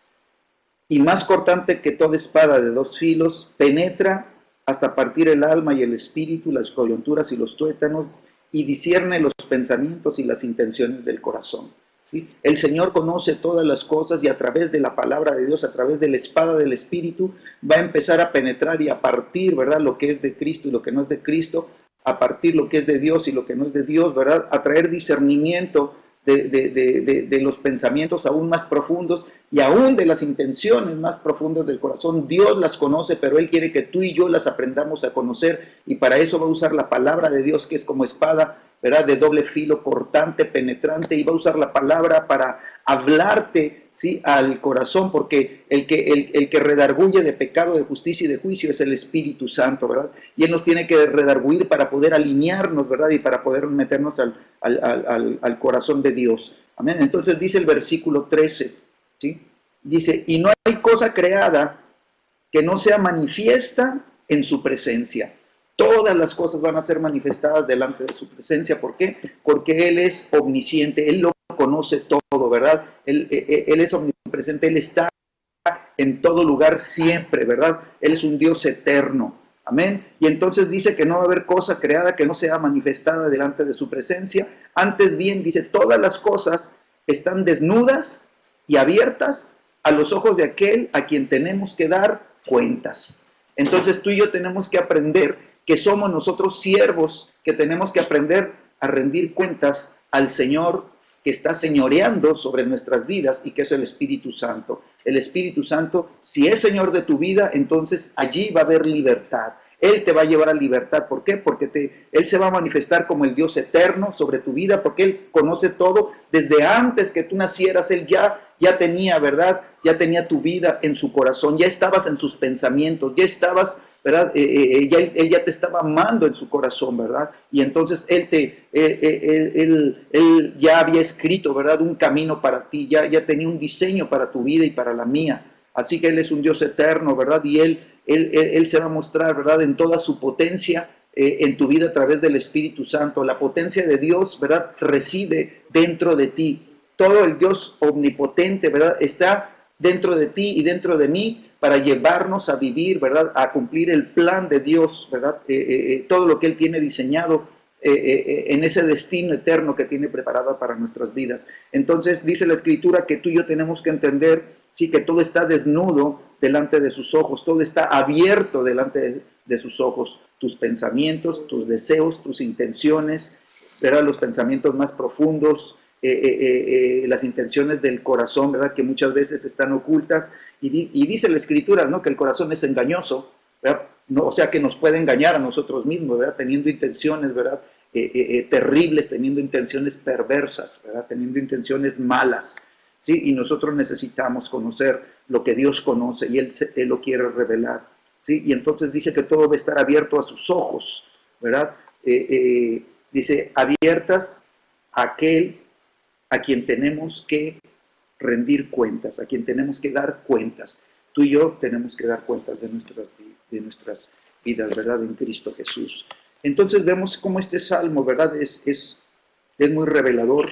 y más cortante que toda espada de dos filos, penetra hasta partir el alma y el espíritu, las coyunturas y los tuétanos, y discierne los pensamientos y las intenciones del corazón. ¿Sí? El Señor conoce todas las cosas y a través de la palabra de Dios, a través de la espada del Espíritu, va a empezar a penetrar y a partir, ¿verdad?, lo que es de Cristo y lo que no es de Cristo, a partir lo que es de Dios y lo que no es de Dios, ¿verdad?, a traer discernimiento de los pensamientos aún más profundos y aún de las intenciones más profundas del corazón. Dios las conoce, pero Él quiere que tú y yo las aprendamos a conocer, y para eso va a usar la palabra de Dios, que es como espada, ¿verdad?, de doble filo, cortante, penetrante, y va a usar la palabra para hablarte, ¿sí?, al corazón, porque el que redarguye de pecado, de justicia y de juicio es el Espíritu Santo, ¿verdad? Y Él nos tiene que redarguir para poder alinearnos, ¿verdad?, y para poder meternos al corazón de Dios. Amén. Entonces dice el versículo 13, ¿sí? Dice, y no hay cosa creada que no sea manifiesta en su presencia. Todas las cosas van a ser manifestadas delante de su presencia. ¿Por qué? Porque Él es omnisciente, Él lo conoce todo, ¿verdad? Él es omnipresente, Él está en todo lugar siempre, ¿verdad? Él es un Dios eterno. Amén. Y entonces dice que no va a haber cosa creada que no sea manifestada delante de su presencia. Antes bien, dice, todas las cosas están desnudas y abiertas a los ojos de aquel a quien tenemos que dar cuentas. Entonces tú y yo tenemos que aprender que somos nosotros siervos, que tenemos que aprender a rendir cuentas al Señor que está señoreando sobre nuestras vidas y que es el Espíritu Santo. El Espíritu Santo, si es Señor de tu vida, entonces allí va a haber libertad. Él te va a llevar a libertad. ¿Por qué? Porque Él se va a manifestar como el Dios eterno sobre tu vida, porque Él conoce todo. Desde antes que tú nacieras, Él ya tenía, ¿verdad? Ya tenía tu vida en su corazón, ya estabas en sus pensamientos, ya estabas, ¿verdad? Él ya te estaba amando en su corazón, ¿verdad? Y entonces Él ya había escrito, ¿verdad?, un camino para ti, ya tenía un diseño para tu vida y para la mía. Así que Él es un Dios eterno, ¿verdad? Y Él se va a mostrar, ¿verdad?, en toda su potencia en tu vida a través del Espíritu Santo. La potencia de Dios, ¿verdad?, reside dentro de ti. Todo el Dios omnipotente, ¿verdad?, está dentro de ti y dentro de mí para llevarnos a vivir, ¿verdad?, a cumplir el plan de Dios, ¿verdad?, todo lo que Él tiene diseñado en ese destino eterno que tiene preparado para nuestras vidas. Entonces dice la Escritura que tú y yo tenemos que entender, sí, que todo está desnudo delante de sus ojos, todo está abierto delante de sus ojos, tus pensamientos, tus deseos, tus intenciones, ¿verdad?, los pensamientos más profundos, las intenciones del corazón, ¿verdad?, que muchas veces están ocultas, y dice la Escritura, ¿no?, que el corazón es engañoso, ¿verdad? No, o sea, que nos puede engañar a nosotros mismos, ¿verdad?, teniendo intenciones, ¿verdad?, terribles, teniendo intenciones perversas, ¿verdad?, teniendo intenciones malas, ¿sí? Y nosotros necesitamos conocer lo que Dios conoce y Él lo quiere revelar, ¿sí? Y entonces dice que todo va a estar abierto a sus ojos, ¿verdad? Dice, abiertas a aquel a quien tenemos que rendir cuentas, a quien tenemos que dar cuentas. Tú y yo tenemos que dar cuentas de nuestras vidas, ¿verdad?, en Cristo Jesús. Entonces vemos cómo este salmo, ¿verdad?, es muy revelador.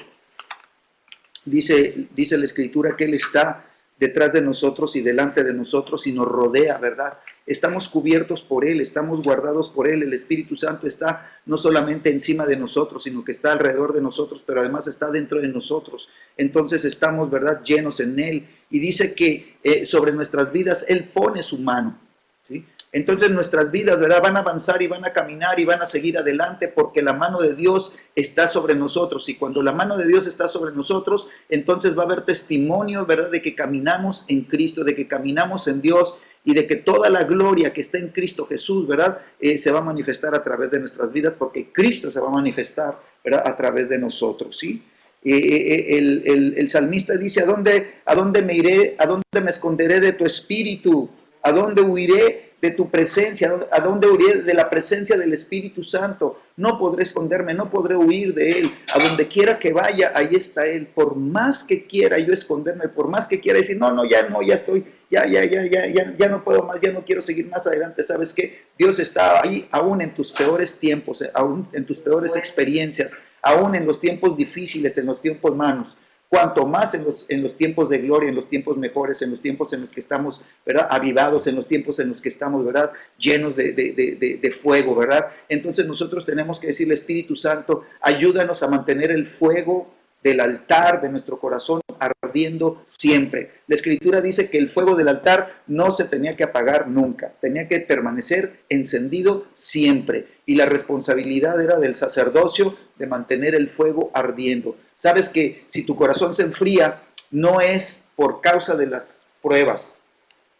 Dice la Escritura que Él está detrás de nosotros y delante de nosotros y nos rodea, ¿verdad? estamos cubiertos por Él, estamos guardados por Él. El Espíritu Santo está no solamente encima de nosotros, sino que está alrededor de nosotros, pero además está dentro de nosotros. Entonces estamos, ¿verdad?, llenos en Él. Y dice que sobre nuestras vidas Él pone su mano, ¿sí? Entonces nuestras vidas, ¿verdad?, van a avanzar y van a caminar y van a seguir adelante porque la mano de Dios está sobre nosotros. Y cuando la mano de Dios está sobre nosotros, entonces va a haber testimonio, ¿verdad?, de que caminamos en Cristo, de que caminamos en Dios y de que toda la gloria que está en Cristo Jesús, ¿verdad?, se va a manifestar a través de nuestras vidas porque Cristo se va a manifestar, ¿verdad?, a través de nosotros, ¿sí? El salmista dice, ¿a dónde me iré? ¿A dónde me esconderé de tu espíritu? ¿A dónde huiré de tu presencia? ¿A dónde huiré de la presencia del Espíritu Santo? No podré esconderme, no podré huir de Él. A donde quiera que vaya, ahí está Él. Por más que quiera yo esconderme, por más que quiera decir, no, ya estoy, ya no puedo más, ya no quiero seguir más adelante. ¿Sabes qué? Dios está ahí aún en tus peores tiempos, aún en tus peores experiencias, aún en los tiempos difíciles, en los tiempos malos. Cuanto más en los tiempos de gloria, en los tiempos mejores, en los tiempos en los que estamos, ¿verdad?, avivados, en los tiempos en los que estamos, ¿verdad?, llenos de fuego, ¿verdad? Entonces nosotros tenemos que decirle, Espíritu Santo, ayúdanos a mantener el fuego del altar de nuestro corazón ardiendo siempre. La Escritura dice que el fuego del altar no se tenía que apagar nunca, tenía que permanecer encendido siempre. Y la responsabilidad era del sacerdocio de mantener el fuego ardiendo. Sabes que si tu corazón se enfría, no es por causa de las pruebas,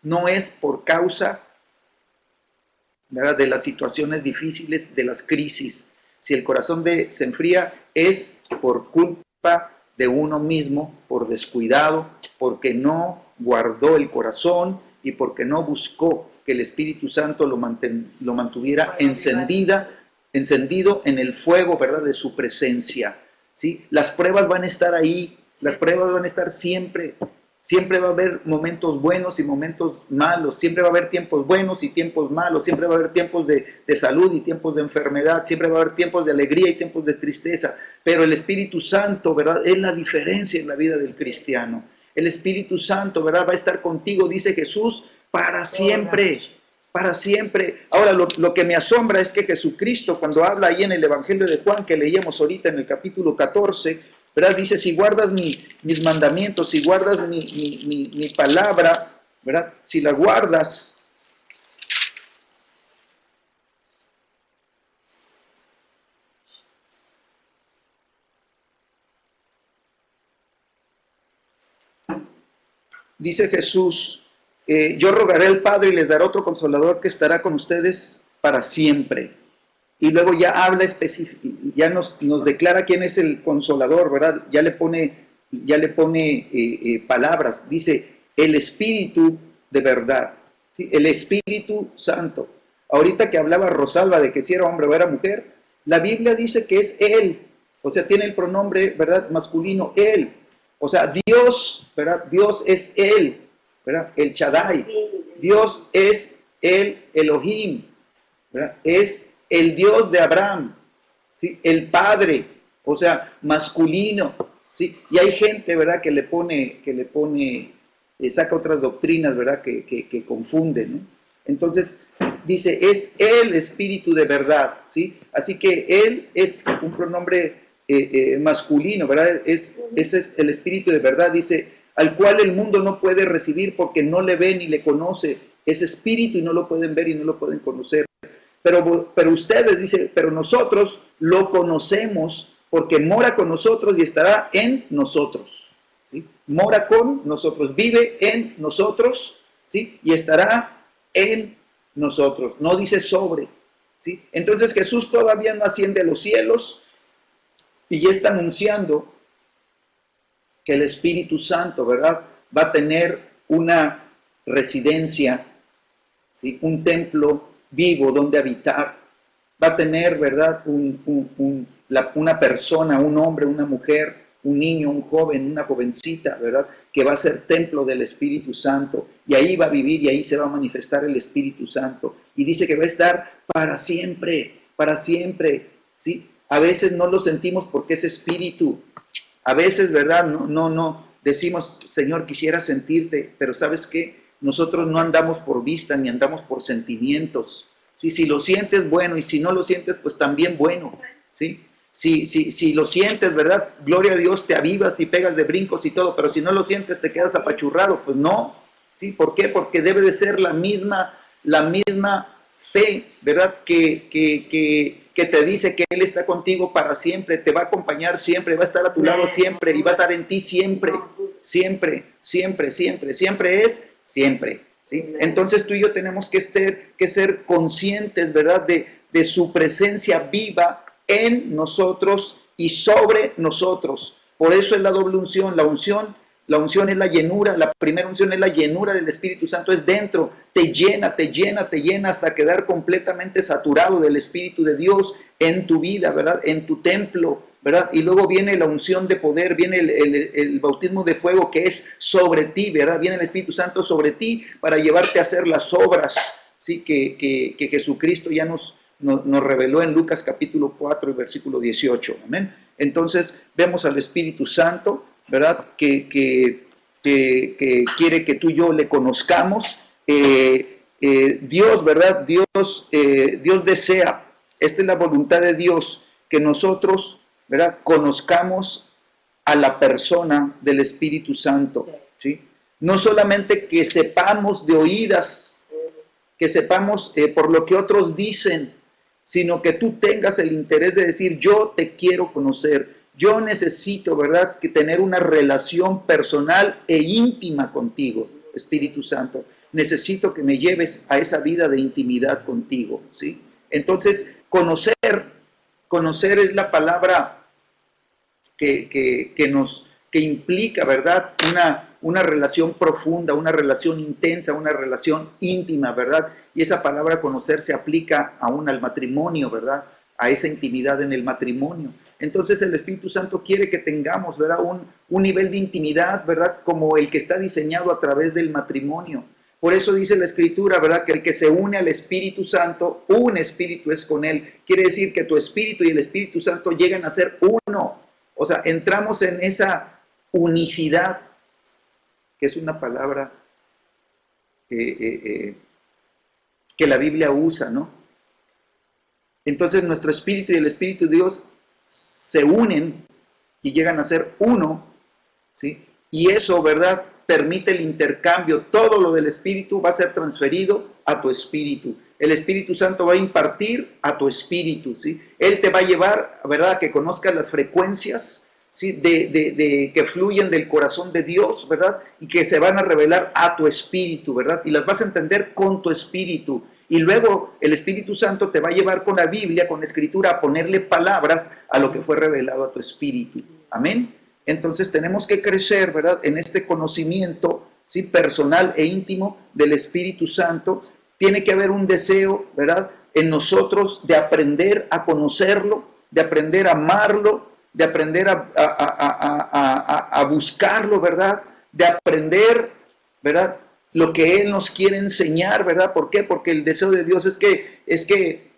no es por causa, ¿verdad?, de las situaciones difíciles, de las crisis. Si el corazón se enfría, es por culpa de uno mismo, por descuidado, porque no guardó el corazón y porque no buscó que el Espíritu Santo lo mantuviera encendido en el fuego, ¿verdad?, de su presencia, ¿sí? Las pruebas van a estar ahí, las pruebas van a estar siempre. Siempre va a haber momentos buenos y momentos malos, siempre va a haber tiempos buenos y tiempos malos, siempre va a haber tiempos de salud y tiempos de enfermedad, siempre va a haber tiempos de alegría y tiempos de tristeza, pero el Espíritu Santo, ¿verdad?, es la diferencia en la vida del cristiano. El Espíritu Santo, ¿verdad?, va a estar contigo, dice Jesús, para siempre, para siempre. Ahora, lo que me asombra es que Jesucristo, cuando habla ahí en el Evangelio de Juan, que leíamos ahorita en el capítulo 14, ¿verdad?, dice, si guardas mis mandamientos, si guardas mi palabra, ¿verdad?, si la guardas, dice Jesús, yo rogaré al Padre y les daré otro consolador que estará con ustedes para siempre. Y luego ya habla específico, ya nos declara quién es el consolador, ¿verdad? Ya le pone palabras. Dice, el Espíritu de verdad, ¿sí?, el Espíritu Santo. Ahorita que hablaba Rosalba de que si era hombre o era mujer, la Biblia dice que es Él, o sea, tiene el pronombre, ¿verdad?, masculino, Él. O sea, Dios, ¿verdad? Dios es Él, ¿verdad?, el Shaddai. Dios es el Elohim, ¿verdad?, es el Dios de Abraham, ¿sí?, el Padre, o sea, masculino, ¿sí? Y hay gente, ¿verdad?, que le pone, saca otras doctrinas, ¿verdad?, que confunden, ¿no? Entonces, dice, es el Espíritu de verdad, ¿sí? Así que Él es un pronombre masculino, ¿verdad? Ese es el Espíritu de verdad, dice, al cual el mundo no puede recibir porque no le ve ni le conoce. Es Espíritu y no lo pueden ver y no lo pueden conocer. Pero ustedes, dice, pero nosotros lo conocemos porque mora con nosotros y estará en nosotros, ¿sí? Mora con nosotros, vive en nosotros, ¿sí?, y estará en nosotros, no dice sobre, ¿sí? Entonces Jesús todavía no asciende a los cielos y ya está anunciando que el Espíritu Santo, ¿verdad?, va a tener una residencia, ¿sí?, un templo vivo donde habitar, va a tener, ¿verdad?, una persona, un hombre, una mujer, un niño, un joven, una jovencita, ¿verdad?, que va a ser templo del Espíritu Santo, y ahí va a vivir y ahí se va a manifestar el Espíritu Santo, y dice que va a estar para siempre, ¿sí? A veces no lo sentimos porque es Espíritu, a veces, ¿verdad?, no decimos, Señor, quisiera sentirte, pero ¿sabes qué? nosotros no andamos por vista ni andamos por sentimientos. ¿Sí? Si lo sientes, bueno, y si no lo sientes, pues también bueno. ¿Sí? Si lo sientes, ¿verdad? Gloria a Dios, te avivas y pegas de brincos y todo, pero si no lo sientes, te quedas apachurrado. Pues no. ¿Sí? ¿Por qué? Porque debe de ser la misma fe, ¿verdad? Que te dice que Él está contigo para siempre, te va a acompañar siempre, va a estar a tu lado siempre y va a estar en ti siempre, siempre, siempre, siempre, siempre es siempre. ¿Sí? Entonces tú y yo tenemos que ser conscientes, ¿verdad? De su presencia viva en nosotros y sobre nosotros. Por eso es la doble unción. La unción es la llenura, la primera unción es la llenura del Espíritu Santo, es dentro, te llena hasta quedar completamente saturado del Espíritu de Dios en tu vida, ¿verdad? En tu templo, ¿verdad? Y luego viene la unción de poder, viene el bautismo de fuego que es sobre ti, ¿verdad? Viene el Espíritu Santo sobre ti para llevarte a hacer las obras, ¿sí? Que Jesucristo ya nos reveló en Lucas capítulo 4 y versículo 18, ¿amén? Entonces vemos al Espíritu Santo, ¿verdad? Que quiere que tú y yo le conozcamos. Dios, ¿verdad? Dios desea, esta es la voluntad de Dios, que nosotros, ¿verdad? Conozcamos a la persona del Espíritu Santo, ¿sí? No solamente que sepamos de oídas, que sepamos por lo que otros dicen, sino que tú tengas el interés de decir, yo te quiero conocer. Yo necesito, ¿verdad?, que tener una relación personal e íntima contigo, Espíritu Santo. Necesito que me lleves a esa vida de intimidad contigo, ¿sí? Entonces, conocer es la palabra que implica, ¿verdad?, una relación profunda, una relación intensa, una relación íntima, ¿verdad? Y esa palabra conocer se aplica aún al matrimonio, ¿verdad?, a esa intimidad en el matrimonio. Entonces el Espíritu Santo quiere que tengamos, ¿verdad?, un nivel de intimidad, ¿verdad?, como el que está diseñado a través del matrimonio. Por eso dice la Escritura, ¿verdad?, que el que se une al Espíritu Santo, un espíritu es con él. Quiere decir que tu espíritu y el Espíritu Santo llegan a ser uno. O sea, entramos en esa unicidad, que es una palabra que la Biblia usa, ¿no? Entonces nuestro espíritu y el Espíritu de Dios se unen y llegan a ser uno, ¿sí? Y eso, ¿verdad?, permite el intercambio. Todo lo del Espíritu va a ser transferido a tu espíritu. El Espíritu Santo va a impartir a tu espíritu, ¿sí? Él te va a llevar, ¿verdad?, a que conozcas las frecuencias, ¿sí?, que fluyen del corazón de Dios, ¿verdad?, y que se van a revelar a tu espíritu, ¿verdad?, y las vas a entender con tu espíritu. Y luego el Espíritu Santo te va a llevar con la Biblia, con la Escritura, a ponerle palabras a lo que fue revelado a tu espíritu. Amén. Entonces tenemos que crecer, ¿verdad?, en este conocimiento, ¿sí?, personal e íntimo del Espíritu Santo. Tiene que haber un deseo, ¿verdad?, en nosotros de aprender a conocerlo, de aprender a amarlo, de aprender a buscarlo, ¿verdad?, de aprender, ¿verdad?, lo que Él nos quiere enseñar, ¿verdad? ¿Por qué? Porque el deseo de Dios es que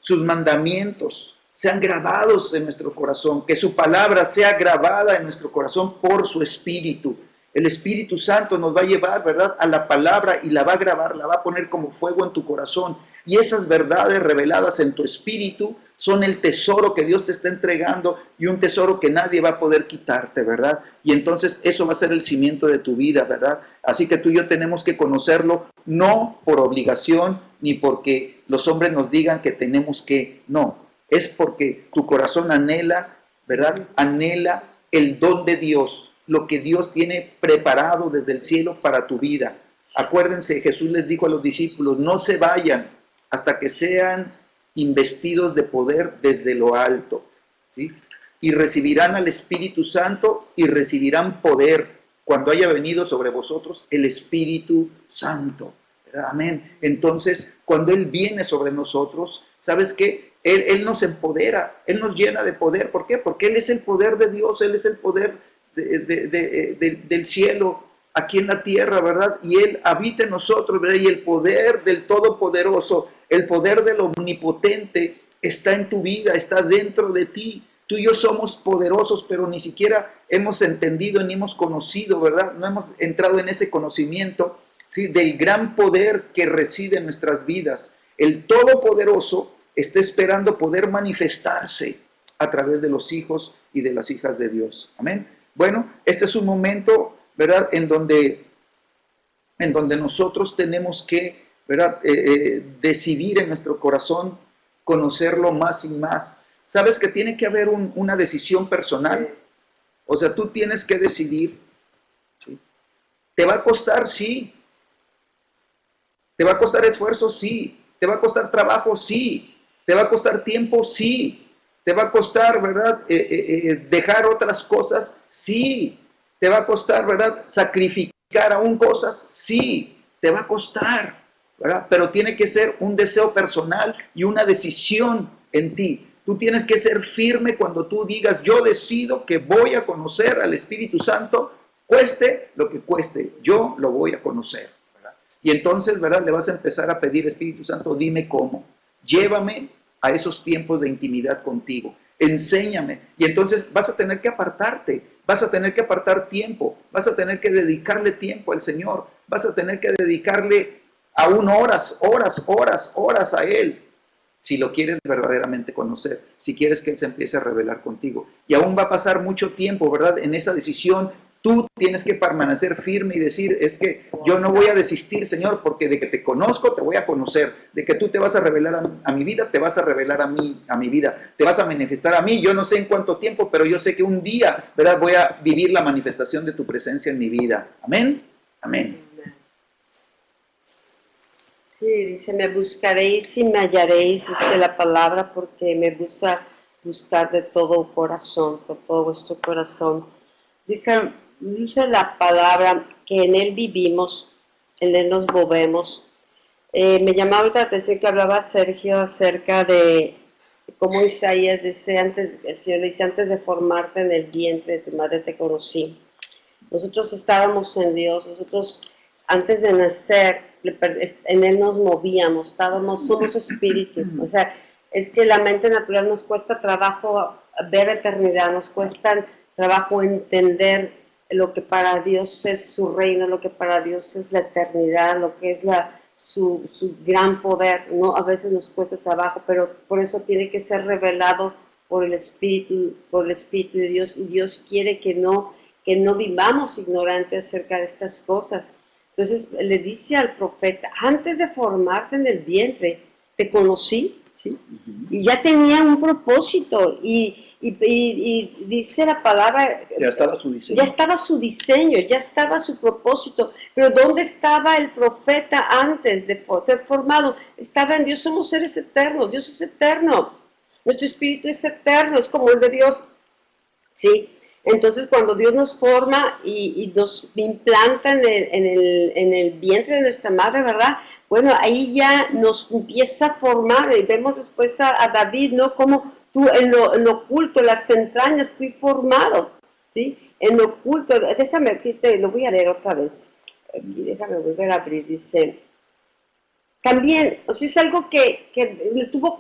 sus mandamientos sean grabados en nuestro corazón, que su palabra sea grabada en nuestro corazón por su Espíritu. El Espíritu Santo nos va a llevar, ¿verdad?, a la palabra y la va a grabar, la va a poner como fuego en tu corazón. Y esas verdades reveladas en tu espíritu son el tesoro que Dios te está entregando y un tesoro que nadie va a poder quitarte, ¿verdad? Y entonces eso va a ser el cimiento de tu vida, ¿verdad? Así que tú y yo tenemos que conocerlo no por obligación ni porque los hombres nos digan que tenemos que, no. Es porque tu corazón anhela, ¿verdad?, anhela el don de Dios, lo que Dios tiene preparado desde el cielo para tu vida. Acuérdense, Jesús les dijo a los discípulos, no se vayan hasta que sean investidos de poder desde lo alto, ¿sí? Y recibirán al Espíritu Santo y recibirán poder cuando haya venido sobre vosotros el Espíritu Santo. ¿Verdad? Amén. Entonces, cuando Él viene sobre nosotros, ¿sabes qué? Él nos empodera, Él nos llena de poder. ¿Por qué? Porque Él es el poder de Dios, Él es el poder del cielo aquí en la tierra, ¿verdad? Y Él habita en nosotros, ¿verdad? Y el poder del Todopoderoso, el poder del Omnipotente está en tu vida, está dentro de ti. Tú y yo somos poderosos, pero ni siquiera hemos entendido ni hemos conocido, ¿verdad? No hemos entrado en ese conocimiento, ¿sí? Del gran poder que reside en nuestras vidas. El Todopoderoso está esperando poder manifestarse a través de los hijos y de las hijas de Dios. Amén. Bueno, este es un momento, ¿verdad?, en donde nosotros tenemos que, ¿verdad?, decidir en nuestro corazón conocerlo más y más. ¿Sabes que tiene que haber una decisión personal? O sea, tú tienes que decidir, ¿sí? ¿Te va a costar? Sí. ¿Te va a costar esfuerzo? Sí. ¿Te va a costar trabajo? Sí. ¿Te va a costar tiempo? Sí. ¿Te va a costar, verdad, dejar otras cosas? Sí. ¿Te va a costar, verdad, sacrificar aún cosas? Sí. Te va a costar, ¿verdad? Pero tiene que ser un deseo personal y una decisión en ti. Tú tienes que ser firme cuando tú digas, yo decido que voy a conocer al Espíritu Santo, cueste lo que cueste, yo lo voy a conocer, ¿verdad? Y entonces, ¿verdad?, le vas a empezar a pedir, Espíritu Santo, dime cómo, llévame a esos tiempos de intimidad contigo, enséñame. Y entonces vas a tener que apartarte, vas a tener que apartar tiempo, vas a tener que dedicarle tiempo al Señor, vas a tener que dedicarle aún horas a Él, si lo quieres verdaderamente conocer, si quieres que Él se empiece a revelar contigo. Y aún va a pasar mucho tiempo, ¿verdad?, en esa decisión. Tú tienes que permanecer firme y decir, es que yo no voy a desistir, Señor, porque de que te conozco, te voy a conocer. De que tú te vas a revelar a mi vida, te vas a revelar a mi vida. Te vas a manifestar a mí. Yo no sé en cuánto tiempo, pero yo sé que un día, ¿verdad?, voy a vivir la manifestación de tu presencia en mi vida. Amén. Amén. Sí, dice, me buscaréis y me hallaréis, dice la palabra, porque me gusta buscar de todo corazón, con todo vuestro corazón. Dice la palabra que en Él vivimos, en Él nos movemos. Me llamaba la atención que hablaba Sergio acerca de cómo Isaías dice, el Señor le dice, antes de formarte en el vientre de tu madre te conocí. Nosotros estábamos en Dios, nosotros antes de nacer, en Él nos movíamos, somos espíritus. O sea, es que la mente natural nos cuesta trabajo ver eternidad, nos cuesta trabajo entender lo que para Dios es su reino, lo que para Dios es la eternidad, lo que es su gran poder, ¿no? A veces nos cuesta trabajo, pero por eso tiene que ser revelado por el Espíritu de Dios, y Dios quiere que no vivamos ignorantes acerca de estas cosas. Entonces le dice al profeta, antes de formarte en el vientre, te conocí, ¿sí? Y ya tenía un propósito, y dice la palabra, ya estaba su diseño. Ya estaba su diseño, ya estaba su propósito. Pero ¿dónde estaba el profeta antes de ser formado? Estaba en Dios. Somos seres eternos, Dios es eterno. Nuestro espíritu es eterno, es como el de Dios, ¿sí? Entonces, cuando Dios nos forma y nos implanta en el vientre de nuestra madre, ¿verdad? Bueno, ahí ya nos empieza a formar, y vemos después a David, ¿no? Como tú en lo oculto, en las entrañas, fui formado, ¿sí? En lo oculto, déjame, aquí lo voy a leer otra vez. Aquí, déjame volver a abrir, dice... También, o sea, es algo que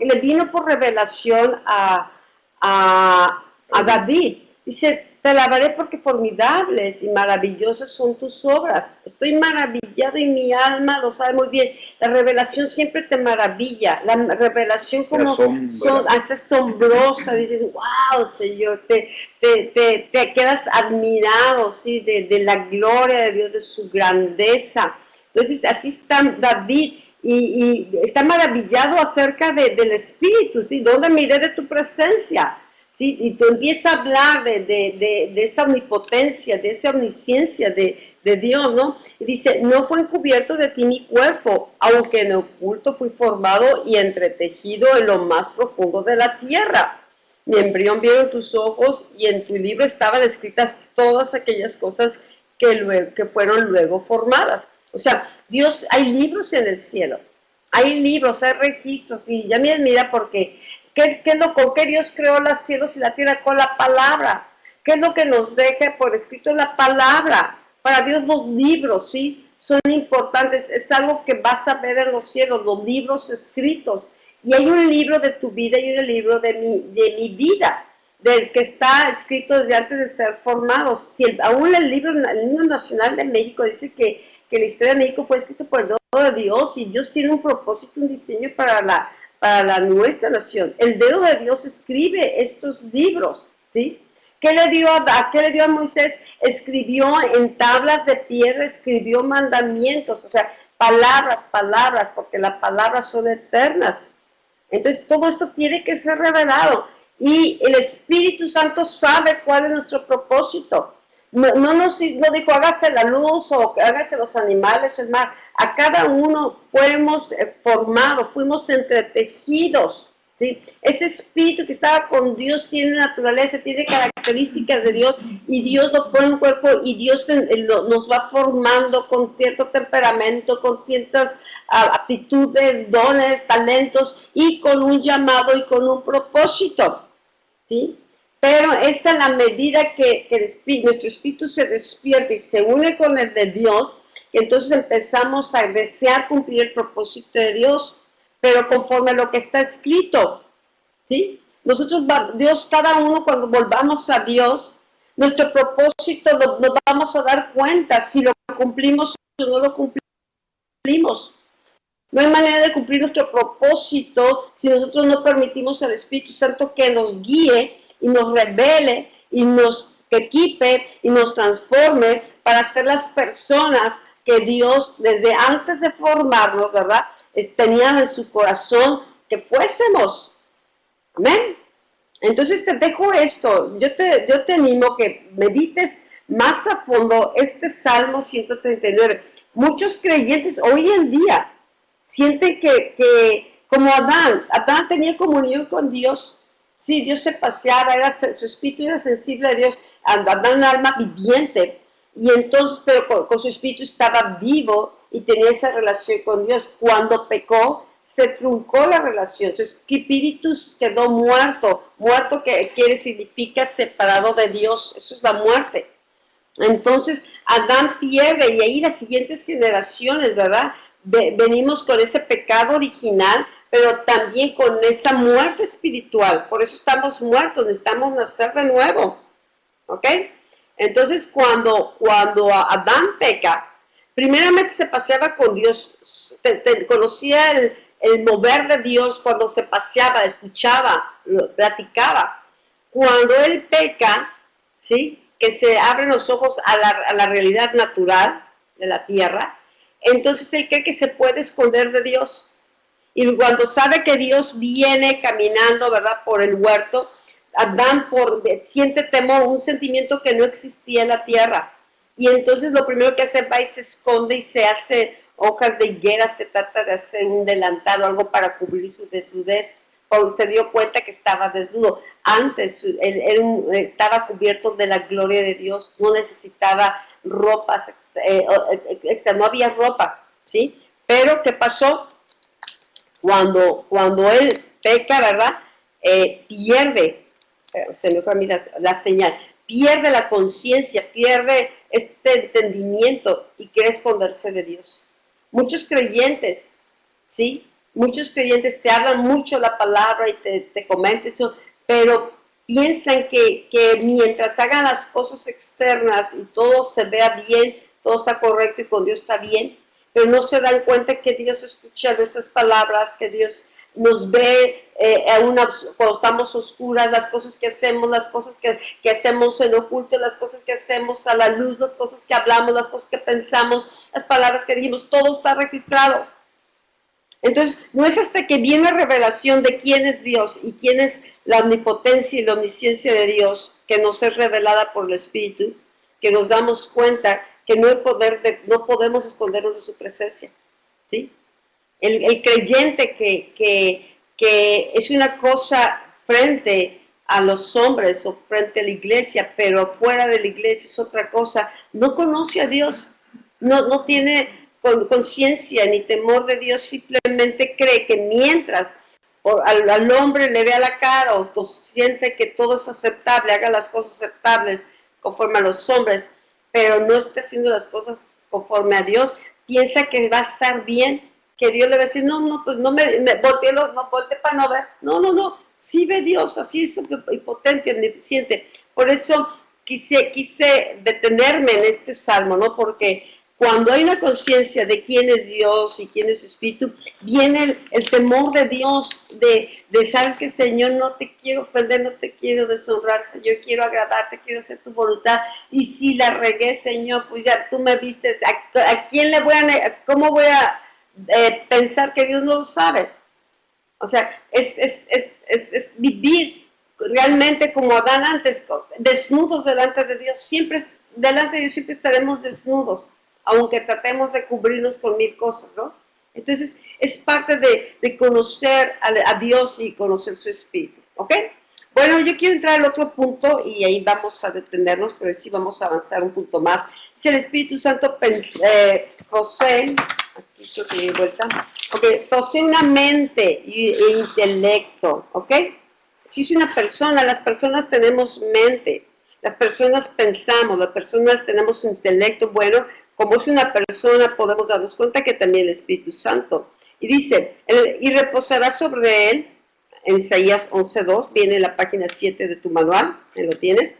le vino por revelación a David. Dice, te alabaré porque formidables y maravillosas son tus obras. Estoy maravillado y mi alma lo sabe muy bien. La revelación siempre te maravilla. La revelación como es asombrosa. Dices, wow, Señor, te quedas admirado, ¿sí? De la gloria de Dios, de su grandeza. Entonces, así está David. Y está maravillado acerca del Espíritu, ¿sí? ¿Dónde miré de tu presencia? ¿Sí? Y tú empiezas a hablar de esa omnipotencia, de esa omnisciencia de Dios, ¿no? Y dice, no fue encubierto de ti mi cuerpo, aunque en oculto fui formado y entretejido en lo más profundo de la tierra. Mi embrión vieron tus ojos y en tu libro estaban escritas todas aquellas cosas que fueron luego formadas. O sea, Dios, hay libros en el cielo, hay libros, hay registros, y ya mira, porque, ¿con qué Dios creó los cielos y la tierra? Con la palabra. ¿Qué es lo que nos deja por escrito la palabra? Para Dios los libros, ¿sí? Son importantes, es algo que vas a ver en los cielos, los libros escritos. Y hay un libro de tu vida y un libro de mi vida, del que está escrito desde antes de ser formados. Si aún el libro nacional de México dice que que la historia de México fue escrita por el dedo de Dios y Dios tiene un propósito, un diseño para nuestra nación. El dedo de Dios escribe estos libros, ¿sí? ¿Qué le dio a Moisés? Escribió en tablas de piedra, escribió mandamientos, o sea, palabras, porque las palabras son eternas. Entonces, todo esto tiene que ser revelado. Y el Espíritu Santo sabe cuál es nuestro propósito. No dijo, hágase la luz o hágase los animales, es más, a cada uno fuimos formados, fuimos entretejidos, ¿sí? Ese espíritu que estaba con Dios tiene naturaleza, tiene características de Dios, y Dios lo pone en un cuerpo, y Dios nos va formando con cierto temperamento, con ciertas aptitudes, dones, talentos, y con un llamado y con un propósito, ¿sí? Pero es a la medida que nuestro espíritu se despierta y se une con el de Dios, que entonces empezamos a desear cumplir el propósito de Dios, pero conforme a lo que está escrito, ¿sí? Dios, cada uno, cuando volvamos a Dios, nuestro propósito nos vamos a dar cuenta si lo cumplimos o no lo cumplimos. No hay manera de cumplir nuestro propósito si nosotros no permitimos al Espíritu Santo que nos guíe y nos revele y nos equipe y nos transforme para ser las personas que Dios desde antes de formarnos, ¿verdad?, tenía en su corazón que fuésemos. Amén. Entonces te dejo esto. Yo te animo que medites más a fondo este Salmo 139. Muchos creyentes hoy en día sienten que como Adán tenía comunión con Dios. Sí, Dios se paseaba, su espíritu era sensible a Dios, Adán un alma viviente, y entonces, pero con su espíritu estaba vivo y tenía esa relación con Dios. Cuando pecó, se truncó la relación. Entonces, espíritu quedó muerto que significa separado de Dios, eso es la muerte. Entonces, Adán pierde, y ahí las siguientes generaciones, ¿verdad? Venimos con ese pecado original, pero también con esa muerte espiritual. Por eso estamos muertos, necesitamos nacer de nuevo, ¿ok? Entonces, cuando Adán peca, primeramente se paseaba con Dios, conocía el mover de Dios cuando se paseaba, escuchaba, platicaba. Cuando él peca, ¿sí?, que se abren los ojos a la realidad natural de la tierra, entonces él cree que se puede esconder de Dios. Y cuando sabe que Dios viene caminando, ¿verdad?, por el huerto, Adán siente temor, un sentimiento que no existía en la tierra. Y entonces lo primero que hace, va y se esconde y se hace hojas de higuera, se trata de hacer un delantal o algo para cubrir su desnudez. Porque se dio cuenta que estaba desnudo. Antes él estaba cubierto de la gloria de Dios, no necesitaba ropas, no había ropa, ¿sí? Pero ¿qué pasó? Cuando él peca, ¿verdad? Pierde, se me fue a mí la señal, pierde la conciencia, pierde este entendimiento y quiere esconderse de Dios. Muchos creyentes, ¿sí?, muchos creyentes te hablan mucho la palabra y te comentan eso, pero piensan que mientras hagan las cosas externas y todo se vea bien, todo está correcto y con Dios está bien, pero no se dan cuenta que Dios escucha nuestras palabras, que Dios nos ve cuando estamos oscuras, las cosas que hacemos, las cosas que hacemos en oculto, las cosas que hacemos a la luz, las cosas que hablamos, las cosas que pensamos, las palabras que dijimos, todo está registrado. Entonces, no es hasta que viene la revelación de quién es Dios y quién es la omnipotencia y la omnisciencia de Dios, que nos es revelada por el Espíritu, que nos damos cuenta que no podemos escondernos de su presencia, ¿sí? El creyente que es una cosa frente a los hombres o frente a la iglesia, pero fuera de la iglesia es otra cosa, no conoce a Dios, no tiene conciencia ni temor de Dios, simplemente cree que mientras al hombre le vea la cara o siente que todo es aceptable, haga las cosas aceptables conforme a los hombres, pero no está haciendo las cosas conforme a Dios, piensa que va a estar bien, que Dios le va a decir, pues no me volteé para no ver, no, sí ve Dios, así es impotente, omnisciente. Por eso quise detenerme en este salmo, ¿no? Porque Cuando hay una conciencia de quién es Dios y quién es su Espíritu, viene el temor de Dios, de sabes que Señor, no te quiero ofender, no te quiero deshonrar, Señor, quiero agradarte, quiero hacer tu voluntad, y si la regué, Señor, pues ya tú me viste, ¿a quién le voy cómo voy a pensar que Dios no lo sabe? O sea, es vivir realmente como Adán antes, desnudos delante de Dios, delante de Dios siempre estaremos desnudos, aunque tratemos de cubrirnos con mil cosas, ¿no? Entonces, es parte de conocer a Dios y conocer su Espíritu, ¿ok? Bueno, yo quiero entrar al otro punto y ahí vamos a detenernos, pero sí vamos a avanzar un punto más. Si el Espíritu Santo, José, aquí yo te di vuelta, ok, posee una mente e intelecto, ¿ok? Si es una persona, las personas tenemos mente, las personas pensamos, las personas tenemos intelecto, bueno, como es una persona, podemos darnos cuenta que también el Espíritu Santo. Y dice, y reposará sobre él, en Isaías 11:2, viene en la página 7 de tu manual, ¿lo tienes?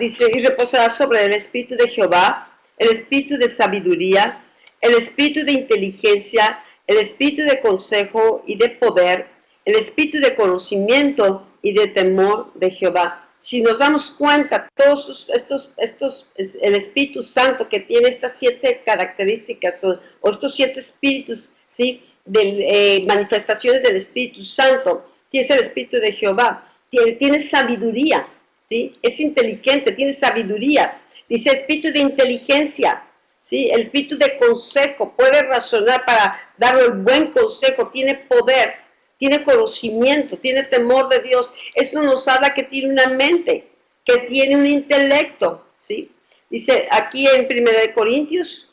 Dice, y reposará sobre el Espíritu de Jehová, el Espíritu de sabiduría, el Espíritu de inteligencia, el Espíritu de consejo y de poder, el Espíritu de conocimiento y de temor de Jehová. Si nos damos cuenta, todos el Espíritu Santo que tiene estas 7 características o estos 7 espíritus, ¿sí? De manifestaciones del Espíritu Santo, tiene el Espíritu de Jehová, tiene sabiduría, ¿sí? Es inteligente, tiene sabiduría, dice Espíritu de inteligencia, ¿sí? El Espíritu de consejo, puede razonar para dar el buen consejo, tiene poder, tiene conocimiento, tiene temor de Dios. Eso nos habla que tiene una mente, que tiene un intelecto, ¿sí? Dice aquí en 1 Corintios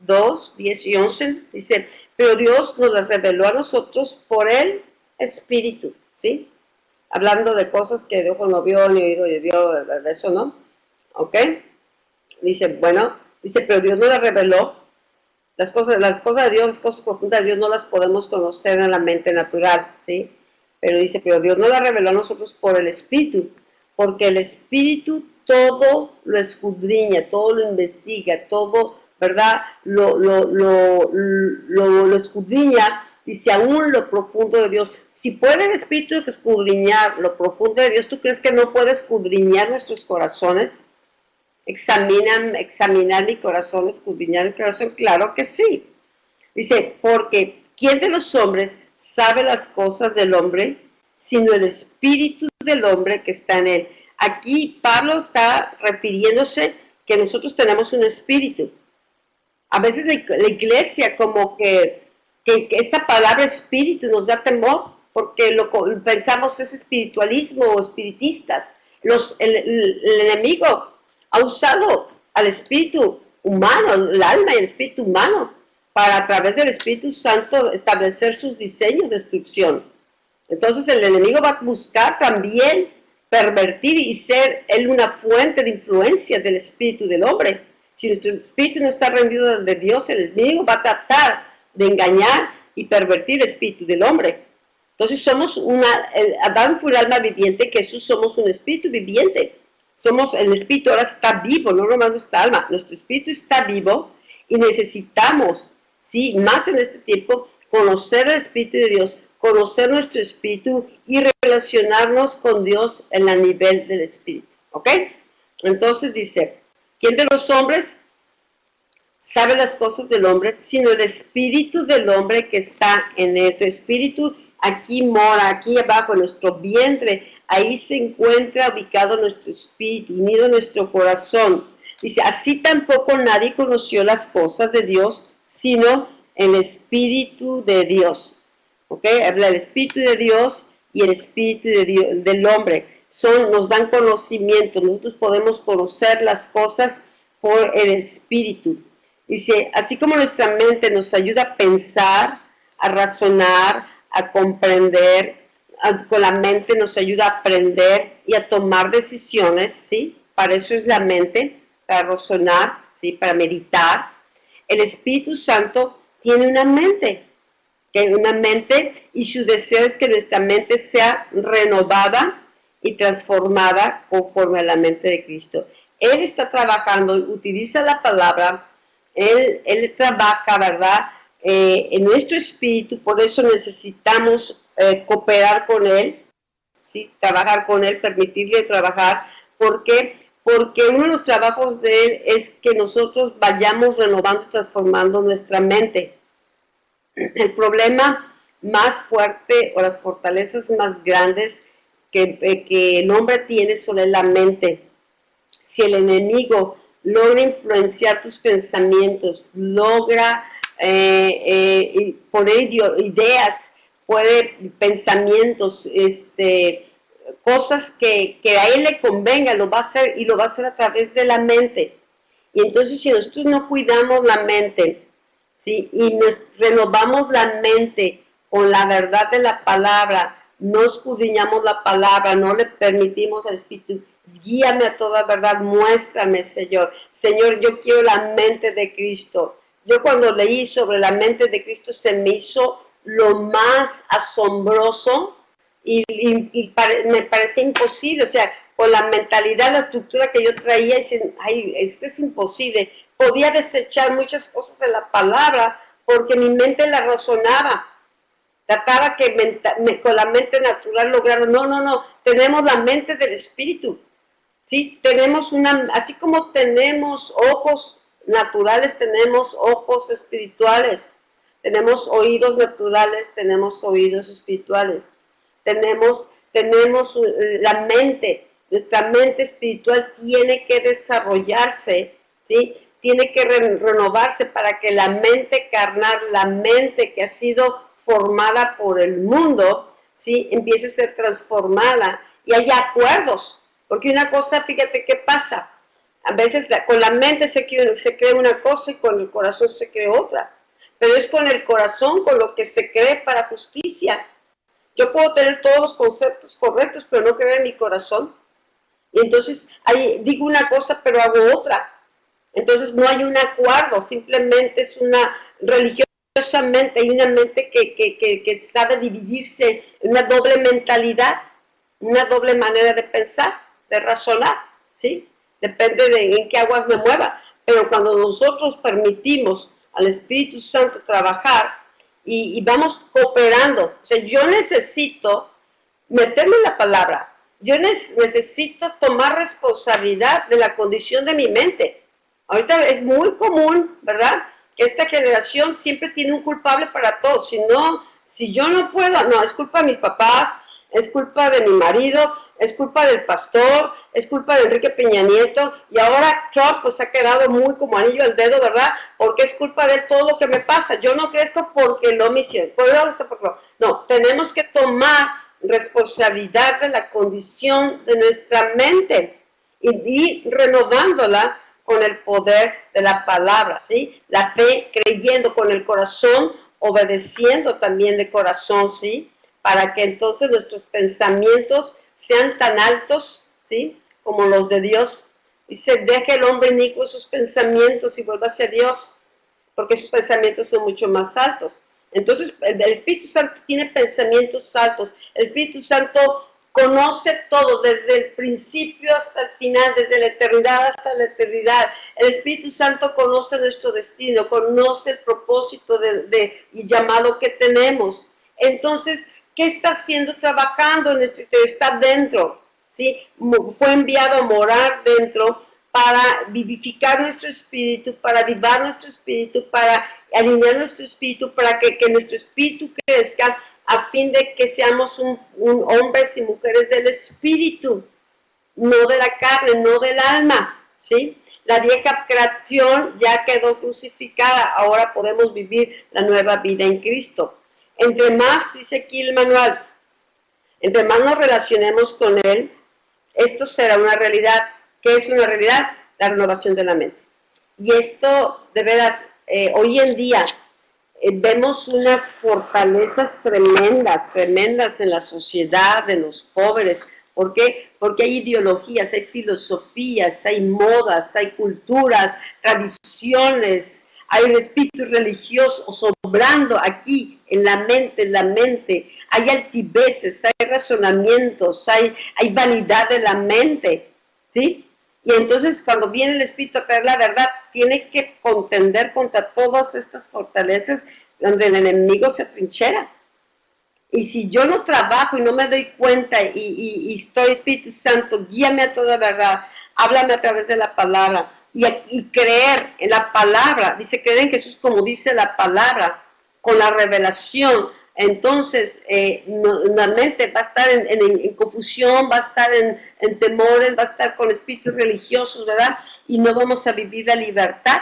2, 10 y 11, dice, pero Dios nos las reveló a nosotros por el Espíritu, ¿sí? Hablando de cosas que de ojo no vio, ni oído ni vio, de eso, ¿no? ¿Ok? Dice, bueno, dice, pero Dios nos las reveló. Las cosas de Dios, las cosas profundas de Dios no las podemos conocer en la mente natural, ¿sí? Pero dice, pero Dios nos la reveló a nosotros por el Espíritu, porque el Espíritu todo lo escudriña, todo lo investiga, todo, ¿verdad? Lo escudriña, dice, aún lo profundo de Dios. Si puede el Espíritu escudriñar lo profundo de Dios, ¿tú crees que no puede escudriñar nuestros corazones? Examinar mi corazón, escudriñar mi corazón, claro que sí. Dice, porque ¿quién de los hombres sabe las cosas del hombre, sino el espíritu del hombre que está en él? Aquí Pablo está refiriéndose que nosotros tenemos un espíritu. A veces la iglesia como que esa palabra espíritu nos da temor, porque pensamos es espiritualismo o espiritistas. El enemigo ha usado al espíritu humano, el alma y el espíritu humano, para a través del Espíritu Santo establecer sus diseños de destrucción. Entonces el enemigo va a buscar también pervertir y ser él una fuente de influencia del espíritu del hombre. Si nuestro espíritu no está rendido de Dios, el enemigo va a tratar de engañar y pervertir el espíritu del hombre. Entonces somos Adán fue un alma viviente, que Jesús somos un espíritu viviente. El espíritu ahora está vivo, no nomás nuestra alma, nuestro espíritu está vivo y necesitamos, ¿sí? Más en este tiempo, conocer el espíritu de Dios, conocer nuestro espíritu y relacionarnos con Dios en el nivel del espíritu, ¿ok? Entonces dice, ¿quién de los hombres sabe las cosas del hombre, sino el espíritu del hombre que está en él? Tu espíritu aquí mora, aquí abajo, en nuestro vientre. Ahí se encuentra ubicado nuestro espíritu, unido a nuestro corazón. Dice, así tampoco nadie conoció las cosas de Dios, sino el Espíritu de Dios. ¿Ok? Habla el Espíritu de Dios y el Espíritu del hombre. Nos dan conocimiento. Nosotros podemos conocer las cosas por el Espíritu. Dice, así como nuestra mente nos ayuda a pensar, a razonar, a comprender, con la mente nos ayuda a aprender y a tomar decisiones, ¿sí? Para eso es la mente, para razonar, ¿sí? Para meditar. El Espíritu Santo tiene una mente y su deseo es que nuestra mente sea renovada y transformada conforme a la mente de Cristo. Él está trabajando, utiliza la palabra, Él trabaja, ¿verdad? En nuestro espíritu, por eso necesitamos cooperar con Él, ¿sí? Trabajar con Él, permitirle trabajar. ¿Por qué? Porque uno de los trabajos de Él es que nosotros vayamos renovando y transformando nuestra mente. El problema más fuerte o las fortalezas más grandes que el hombre tiene sobre la mente. Si el enemigo logra influenciar tus pensamientos, logra poner ideas, pensamientos, cosas que a él le convenga, lo va a hacer y lo va a hacer a través de la mente. Y entonces si nosotros no cuidamos la mente, ¿sí? Y nos renovamos la mente con la verdad de la palabra, no escudriñamos la palabra, no le permitimos al Espíritu, guíame a toda verdad, muéstrame, Señor. Señor, yo quiero la mente de Cristo. Yo cuando leí sobre la mente de Cristo se me hizo lo más asombroso y me parecía imposible, o sea, con la mentalidad, la estructura que yo traía, dicen, ay, esto es imposible. Podía desechar muchas cosas de la palabra porque mi mente la razonaba. Trataba que con la mente natural lograr. No. Tenemos la mente del Espíritu. ¿Sí? Tenemos así como tenemos ojos naturales, tenemos ojos espirituales. Tenemos oídos naturales, tenemos oídos espirituales. Tenemos la mente. Nuestra mente espiritual tiene que desarrollarse, ¿sí? Tiene que renovarse para que la mente carnal, la mente que ha sido formada por el mundo, ¿sí? Empiece a ser transformada y haya acuerdos. Porque una cosa, fíjate qué pasa. A veces con la mente se cree una cosa y con el corazón se cree otra. Pero es con el corazón con lo que se cree para justicia. Yo puedo tener todos los conceptos correctos, pero no creer en mi corazón. Y entonces digo una cosa, pero hago otra. Entonces no hay un acuerdo, simplemente es una religiosamente, hay una mente que sabe dividirse en una doble mentalidad, una doble manera de pensar, de razonar, ¿sí? Depende de en qué aguas me mueva. Pero cuando nosotros permitimos al Espíritu Santo trabajar y vamos cooperando, o sea, yo necesito meterme en la palabra, yo necesito tomar responsabilidad de la condición de mi mente. Ahorita es muy común, ¿verdad?, que esta generación siempre tiene un culpable para todo. Si yo no puedo, no, es culpa de mis papás, es culpa de mi marido, es culpa del pastor, es culpa de Enrique Peña Nieto, y ahora Trump pues ha quedado muy como anillo al dedo, ¿verdad? Porque es culpa de todo lo que me pasa. Yo no crezco porque no me hicieron. No, tenemos que tomar responsabilidad de la condición de nuestra mente y ir renovándola con el poder de la palabra, ¿sí? La fe creyendo con el corazón, obedeciendo también de corazón, ¿sí? Para que entonces nuestros pensamientos sean tan altos, ¿sí?, como los de Dios. Dice, deje el hombre inicuo sus pensamientos y vuelva hacia Dios, porque sus pensamientos son mucho más altos. Entonces, el Espíritu Santo tiene pensamientos altos. El Espíritu Santo conoce todo, desde el principio hasta el final, desde la eternidad hasta la eternidad. El Espíritu Santo conoce nuestro destino, conoce el propósito y llamado que tenemos. Entonces, ¿qué está haciendo? Trabajando en nuestro interior, está dentro, ¿sí? Fue enviado a morar dentro para vivificar nuestro espíritu, para avivar nuestro espíritu, para alinear nuestro espíritu, para que nuestro espíritu crezca, a fin de que seamos hombres y mujeres del espíritu, no de la carne, no del alma, ¿sí? La vieja creación ya quedó crucificada, ahora podemos vivir la nueva vida en Cristo. Entre más, dice aquí el manual, entre más nos relacionemos con Él, esto será una realidad. ¿Qué es una realidad? La renovación de la mente. Y esto, de veras, hoy en día vemos unas fortalezas tremendas en la sociedad, en los jóvenes. ¿Por qué? Porque hay ideologías, hay filosofías, hay modas, hay culturas, tradiciones, hay espíritus religiosos sobrando aquí en la mente, hay altiveces, hay razonamientos, hay vanidad de la mente, ¿sí? Y entonces cuando viene el Espíritu a traer la verdad, tiene que contender contra todas estas fortalezas donde el enemigo se trinchera. Y si yo no trabajo y no me doy cuenta y estoy, Espíritu Santo, guíame a toda verdad, háblame a través de la palabra y creer en la palabra, dice creer en Jesús como dice la palabra, con la revelación, entonces la mente va a estar en confusión, va a estar en temores, va a estar con espíritus religiosos, ¿verdad? Y no vamos a vivir la libertad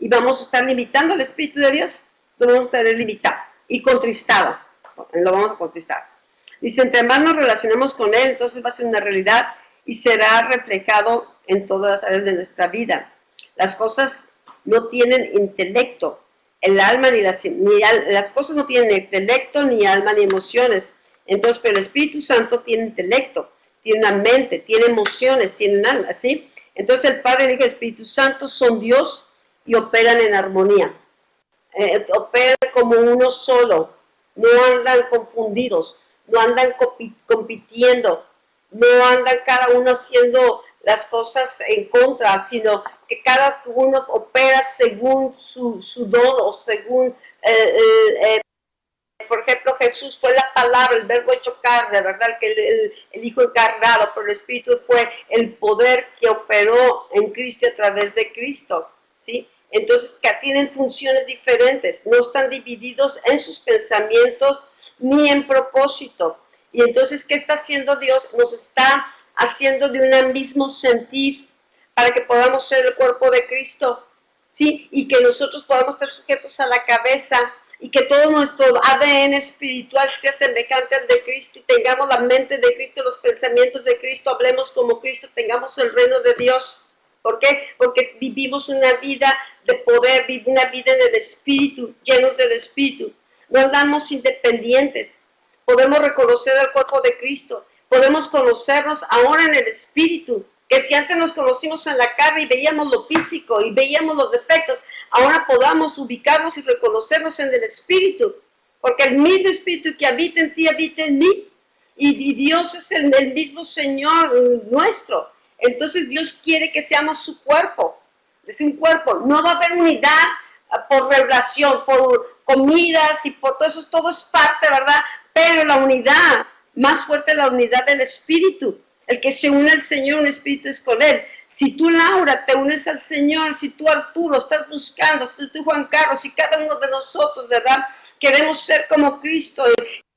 y vamos a estar limitando al Espíritu de Dios, lo vamos a estar limitado y contristado. Lo vamos a contestar. Dice, entre más nos relacionamos con Él, entonces va a ser una realidad y será reflejado en todas las áreas de nuestra vida. Las cosas no tienen intelecto, el alma las cosas no tienen intelecto, ni alma, ni emociones. Entonces, pero el Espíritu Santo tiene intelecto, tiene una mente, tiene emociones, tiene alma, ¿sí? Entonces el Padre, el Hijo y el Espíritu Santo son Dios y operan en armonía. Operan como uno solo. No andan confundidos, no andan compitiendo, no andan cada uno haciendo las cosas en contra, sino que cada uno opera según su don o según, por ejemplo, Jesús fue la palabra, el verbo hecho carne, ¿verdad? Que el Hijo encarnado, pero el Espíritu fue el poder que operó en Cristo a través de Cristo, ¿sí? Entonces, que tienen funciones diferentes, no están divididos en sus pensamientos ni en propósito. Y entonces, ¿qué está haciendo Dios? Nos está haciendo de un mismo sentir para que podamos ser el cuerpo de Cristo, ¿sí? Y que nosotros podamos estar sujetos a la cabeza y que todo nuestro ADN espiritual sea semejante al de Cristo y tengamos la mente de Cristo, los pensamientos de Cristo, hablemos como Cristo, tengamos el reino de Dios. ¿Por qué? Porque vivimos una vida de poder, una vida en el Espíritu, llenos del Espíritu. No andamos independientes. Podemos reconocer el cuerpo de Cristo. Podemos conocernos ahora en el Espíritu. Que si antes nos conocimos en la carne y veíamos lo físico y veíamos los defectos, ahora podamos ubicarnos y reconocernos en el Espíritu. Porque el mismo Espíritu que habita en ti, habita en mí. Y Dios es el mismo Señor nuestro. Entonces Dios quiere que seamos su cuerpo. Es un cuerpo. No va a haber unidad por revelación, por comidas y por todo es parte, ¿verdad? Pero la unidad, más fuerte es la unidad del Espíritu. El que se une al Señor, un Espíritu es con Él. Si tú, Laura, te unes al Señor, si tú, Arturo, estás buscando, si tú, Juan Carlos, y cada uno de nosotros, ¿verdad? Queremos ser como Cristo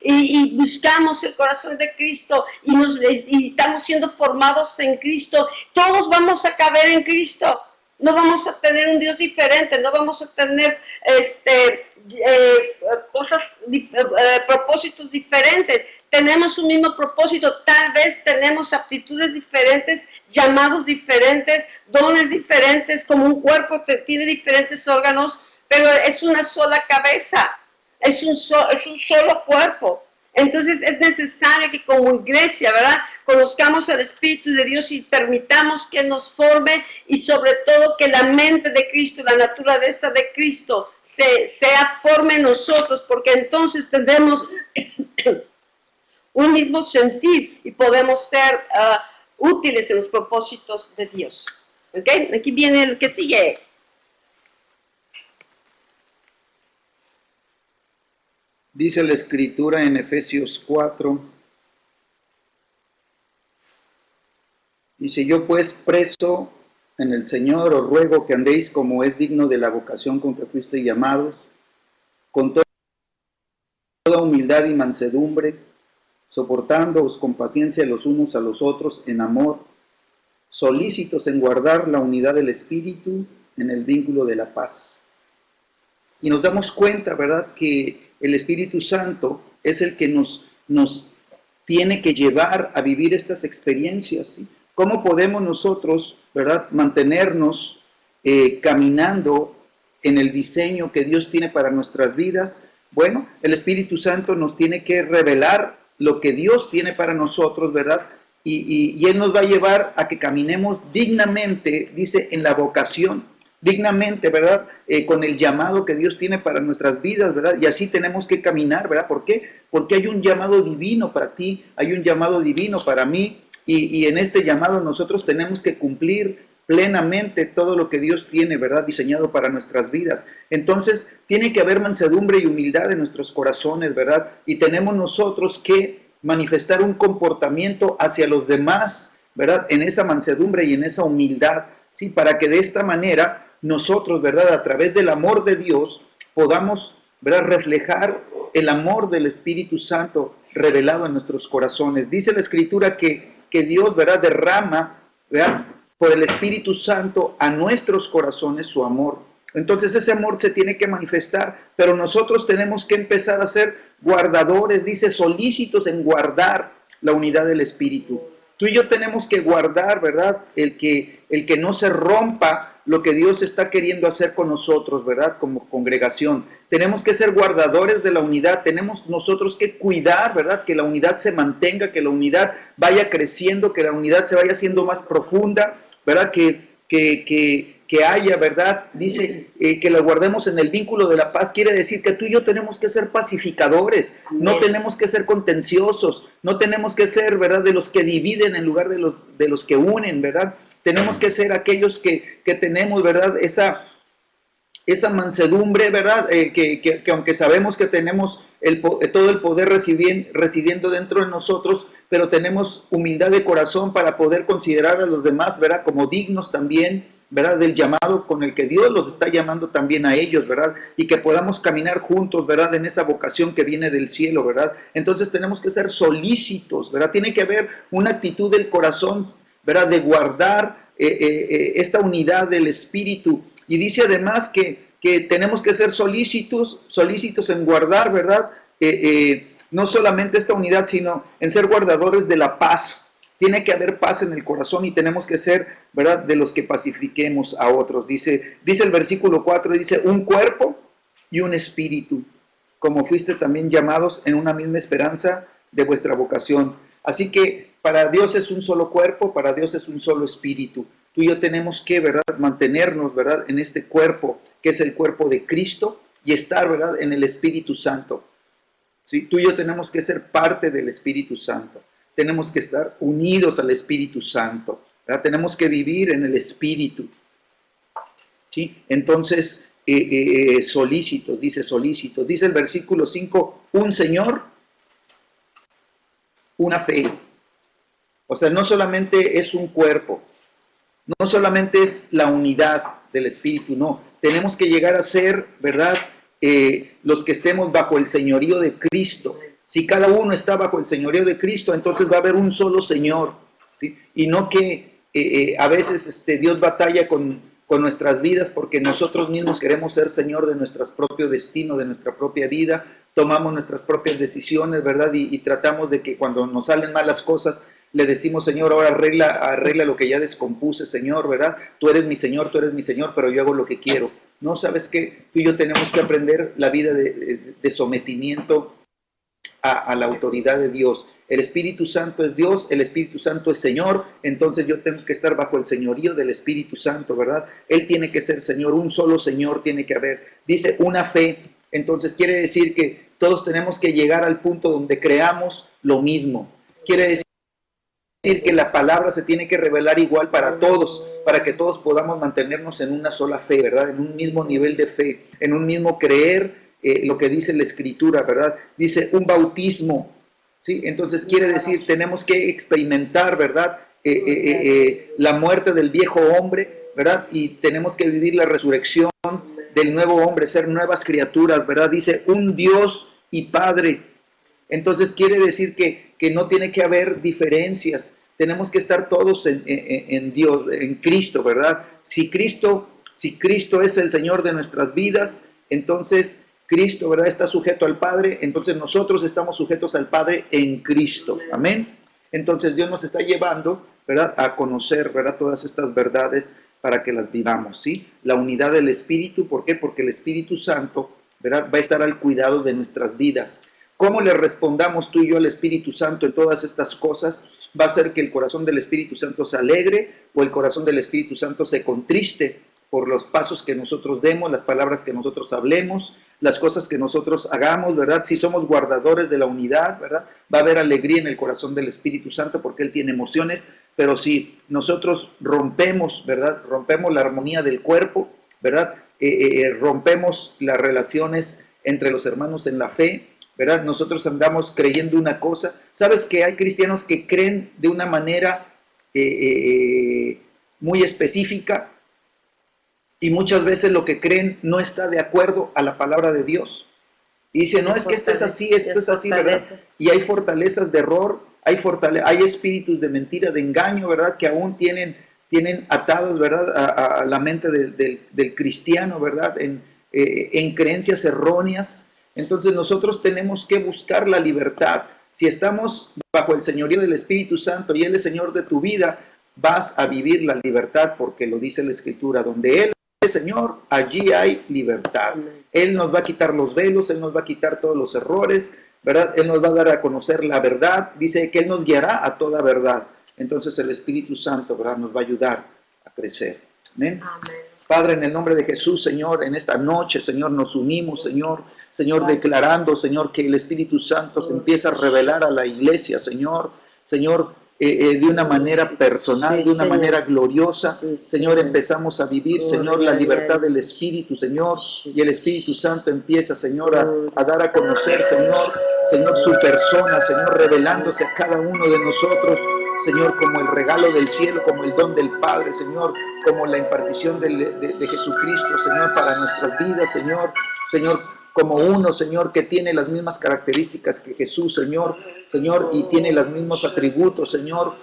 y buscamos el corazón de Cristo y estamos siendo formados en Cristo. Todos vamos a caber en Cristo. No vamos a tener un Dios diferente, no vamos a tener propósitos diferentes. Tenemos un mismo propósito, tal vez tenemos aptitudes diferentes, llamados diferentes, dones diferentes, como un cuerpo que tiene diferentes órganos, pero es una sola cabeza, es un solo cuerpo. Entonces es necesario que como iglesia, ¿verdad?, conozcamos al Espíritu de Dios y permitamos que nos forme y sobre todo que la mente de Cristo, la naturaleza de Cristo sea forme en nosotros, porque entonces tendremos un mismo sentir y podemos ser útiles en los propósitos de Dios. ¿Ok? Aquí viene el que sigue. Dice la Escritura en Efesios 4, dice, yo pues preso en el Señor os ruego que andéis como es digno de la vocación con que fuisteis llamados, con toda humildad y mansedumbre, soportándoos con paciencia los unos a los otros en amor, solícitos en guardar la unidad del Espíritu en el vínculo de la paz. Y nos damos cuenta, ¿verdad?, que el Espíritu Santo es el que nos tiene que llevar a vivir estas experiencias, ¿sí? ¿Cómo podemos nosotros, ¿verdad?, mantenernos caminando en el diseño que Dios tiene para nuestras vidas? Bueno, el Espíritu Santo nos tiene que revelar lo que Dios tiene para nosotros, ¿verdad? Y Él nos va a llevar a que caminemos dignamente, dice, en la vocación, dignamente, ¿verdad? Con el llamado que Dios tiene para nuestras vidas, ¿verdad? Y así tenemos que caminar, ¿verdad? ¿Por qué? Porque hay un llamado divino para ti, hay un llamado divino para mí, y en este llamado nosotros tenemos que cumplir plenamente todo lo que Dios tiene, ¿verdad?, diseñado para nuestras vidas. Entonces, tiene que haber mansedumbre y humildad en nuestros corazones, ¿verdad? Y tenemos nosotros que manifestar un comportamiento hacia los demás, ¿verdad?, en esa mansedumbre y en esa humildad, ¿sí? Para que de esta manera nosotros, ¿verdad?, a través del amor de Dios podamos, ¿verdad?, reflejar el amor del Espíritu Santo revelado en nuestros corazones. Dice la Escritura que Dios, ¿verdad?, derrama, ¿verdad?, por el Espíritu Santo a nuestros corazones su amor. Entonces ese amor se tiene que manifestar, pero nosotros tenemos que empezar a ser guardadores, dice, solícitos en guardar la unidad del Espíritu. Tú y yo tenemos que guardar, ¿verdad?, el que no se rompa lo que Dios está queriendo hacer con nosotros, ¿verdad?, como congregación. Tenemos que ser guardadores de la unidad, tenemos nosotros que cuidar, ¿verdad?, que la unidad se mantenga, que la unidad vaya creciendo, que la unidad se vaya haciendo más profunda, ¿verdad?, que haya, ¿verdad? Dice que la guardemos en el vínculo de la paz. Quiere decir que tú y yo tenemos que ser pacificadores, no tenemos que ser contenciosos, no tenemos que ser, ¿verdad?, de los que dividen en lugar de los que unen, ¿verdad? Tenemos que ser aquellos que tenemos, ¿verdad?, esa mansedumbre, ¿verdad?, que aunque sabemos que tenemos todo el poder residiendo dentro de nosotros, pero tenemos humildad de corazón para poder considerar a los demás, ¿verdad?, como dignos también, ¿verdad?, del llamado con el que Dios los está llamando también a ellos, ¿verdad?, y que podamos caminar juntos, ¿verdad?, en esa vocación que viene del cielo, ¿verdad? Entonces tenemos que ser solícitos, ¿verdad? Tiene que haber una actitud del corazón, ¿verdad?, de guardar esta unidad del Espíritu. Y dice además que tenemos que ser solícitos en guardar, ¿verdad?, no solamente esta unidad, sino en ser guardadores de la paz. Tiene que haber paz en el corazón y tenemos que ser, ¿verdad?, de los que pacifiquemos a otros. Dice el versículo 4, dice, un cuerpo y un espíritu, como fuiste también llamados en una misma esperanza de vuestra vocación. Así que para Dios es un solo cuerpo, para Dios es un solo espíritu. Tú y yo tenemos que, ¿verdad?, mantenernos, ¿verdad?, en este cuerpo, que es el cuerpo de Cristo, y estar, ¿verdad?, en el Espíritu Santo. ¿Sí? Tú y yo tenemos que ser parte del Espíritu Santo. Tenemos que estar unidos al Espíritu Santo, ¿verdad? Tenemos que vivir en el Espíritu. ¿Sí? Entonces, solícitos. Dice el versículo 5, un Señor, una fe. O sea, no solamente es un cuerpo, no solamente es la unidad del Espíritu, no. Tenemos que llegar a ser, ¿verdad?, los que estemos bajo el señorío de Cristo. Si cada uno está bajo el señorío de Cristo, entonces va a haber un solo Señor, ¿sí? Y no que a veces Dios batalla con nuestras vidas porque nosotros mismos queremos ser Señor de nuestro propio destino, de nuestra propia vida, tomamos nuestras propias decisiones, ¿verdad? Y tratamos de que cuando nos salen malas cosas, le decimos, Señor, ahora arregla lo que ya descompuse, Señor, ¿verdad? Tú eres mi Señor, pero yo hago lo que quiero. No, ¿sabes qué? Tú y yo tenemos que aprender la vida de sometimiento a la autoridad de Dios. El Espíritu Santo es Dios, el Espíritu Santo es Señor, entonces yo tengo que estar bajo el señorío del Espíritu Santo, ¿verdad? Él tiene que ser Señor, un solo Señor tiene que haber. Dice una fe, entonces quiere decir que todos tenemos que llegar al punto donde creamos lo mismo. Quiere decir que la palabra se tiene que revelar igual para todos, para que todos podamos mantenernos en una sola fe, ¿verdad? En un mismo nivel de fe, en un mismo creer lo que dice la Escritura, ¿verdad? Dice un bautismo, ¿sí? Entonces quiere decir, tenemos que experimentar, ¿verdad?, la muerte del viejo hombre, ¿verdad? Y tenemos que vivir la resurrección del nuevo hombre, ser nuevas criaturas, ¿verdad? Dice un Dios y Padre. Entonces quiere decir que no tiene que haber diferencias, tenemos que estar todos en Dios, en Cristo, ¿verdad? Si Cristo es el Señor de nuestras vidas, entonces Cristo, ¿verdad?, está sujeto al Padre, entonces nosotros estamos sujetos al Padre en Cristo, amén. Entonces Dios nos está llevando, ¿verdad?, a conocer, ¿verdad?, todas estas verdades para que las vivamos, ¿sí? La unidad del Espíritu, ¿por qué? Porque el Espíritu Santo, ¿verdad?, va a estar al cuidado de nuestras vidas. ¿Cómo le respondamos tú y yo al Espíritu Santo en todas estas cosas? Va a ser que el corazón del Espíritu Santo se alegre o el corazón del Espíritu Santo se contriste, por los pasos que nosotros demos, las palabras que nosotros hablemos, las cosas que nosotros hagamos, ¿verdad? Si somos guardadores de la unidad, ¿verdad? Va a haber alegría en el corazón del Espíritu Santo porque Él tiene emociones, pero si nosotros rompemos, ¿verdad? Rompemos la armonía del cuerpo, ¿verdad? Rompemos las relaciones entre los hermanos en la fe, ¿verdad? Nosotros andamos creyendo una cosa. ¿Sabes que hay cristianos que creen de una manera muy específica? Y muchas veces lo que creen no está de acuerdo a la palabra de Dios. Y dicen, no, es que esto es así, esto es así, ¿verdad? Y hay fortalezas de error, hay espíritus de mentira, de engaño, ¿verdad? Que aún tienen atados, ¿verdad? A la mente del cristiano, ¿verdad? En creencias erróneas. Entonces nosotros tenemos que buscar la libertad. Si estamos bajo el señorío del Espíritu Santo y Él es Señor de tu vida, vas a vivir la libertad porque lo dice la Escritura, donde Él Señor, allí hay libertad. Él nos va a quitar los velos, Él nos va a quitar todos los errores, ¿verdad? Él nos va a dar a conocer la verdad. Dice que Él nos guiará a toda verdad. Entonces el Espíritu Santo, ¿verdad? Nos va a ayudar a crecer. ¿Amén? Amén. Padre, en el nombre de Jesús, Señor, en esta noche, Señor, nos unimos, Señor, declarando, Señor, que el Espíritu Santo se empieza a revelar a la iglesia, Señor, de una manera personal, de una manera gloriosa. Señor, empezamos a vivir, Señor, la libertad del Espíritu, Señor, y el Espíritu Santo empieza, Señor, a dar a conocer, Señor, su persona, Señor, revelándose a cada uno de nosotros, Señor, como el regalo del cielo, como el don del Padre, Señor, como la impartición de Jesucristo, Señor, para nuestras vidas, Señor, como uno, Señor, que tiene las mismas características que Jesús, Señor, y tiene los mismos atributos, Señor,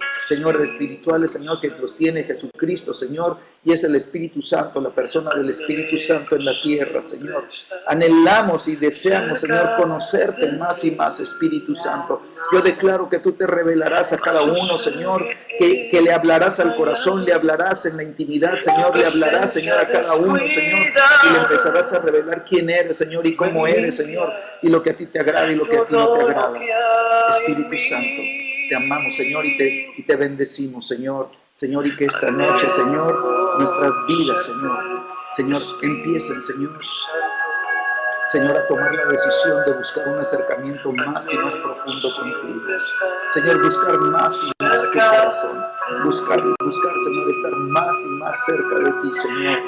espirituales, Señor, que los tiene Jesucristo, Señor, y es el Espíritu Santo, la persona del Espíritu Santo en la tierra, Señor. Anhelamos y deseamos, Señor, conocerte más y más, Espíritu Santo. Yo declaro que tú te revelarás a cada uno, Señor, que le hablarás al corazón, le hablarás en la intimidad, Señor, le hablarás, Señor, a cada uno, Señor, y le empezarás a revelar quién eres, Señor, y cómo eres, Señor, y lo que a ti te agrada y lo que a ti no te agrada. Espíritu Santo, te amamos, Señor, y te bendecimos, Señor, y que esta noche, Señor, nuestras vidas, Señor, empiecen, Señor, a tomar la decisión de buscar un acercamiento más y más profundo contigo. Señor, buscar más y más tu corazón. Buscar, Señor, estar más y más cerca de ti, Señor.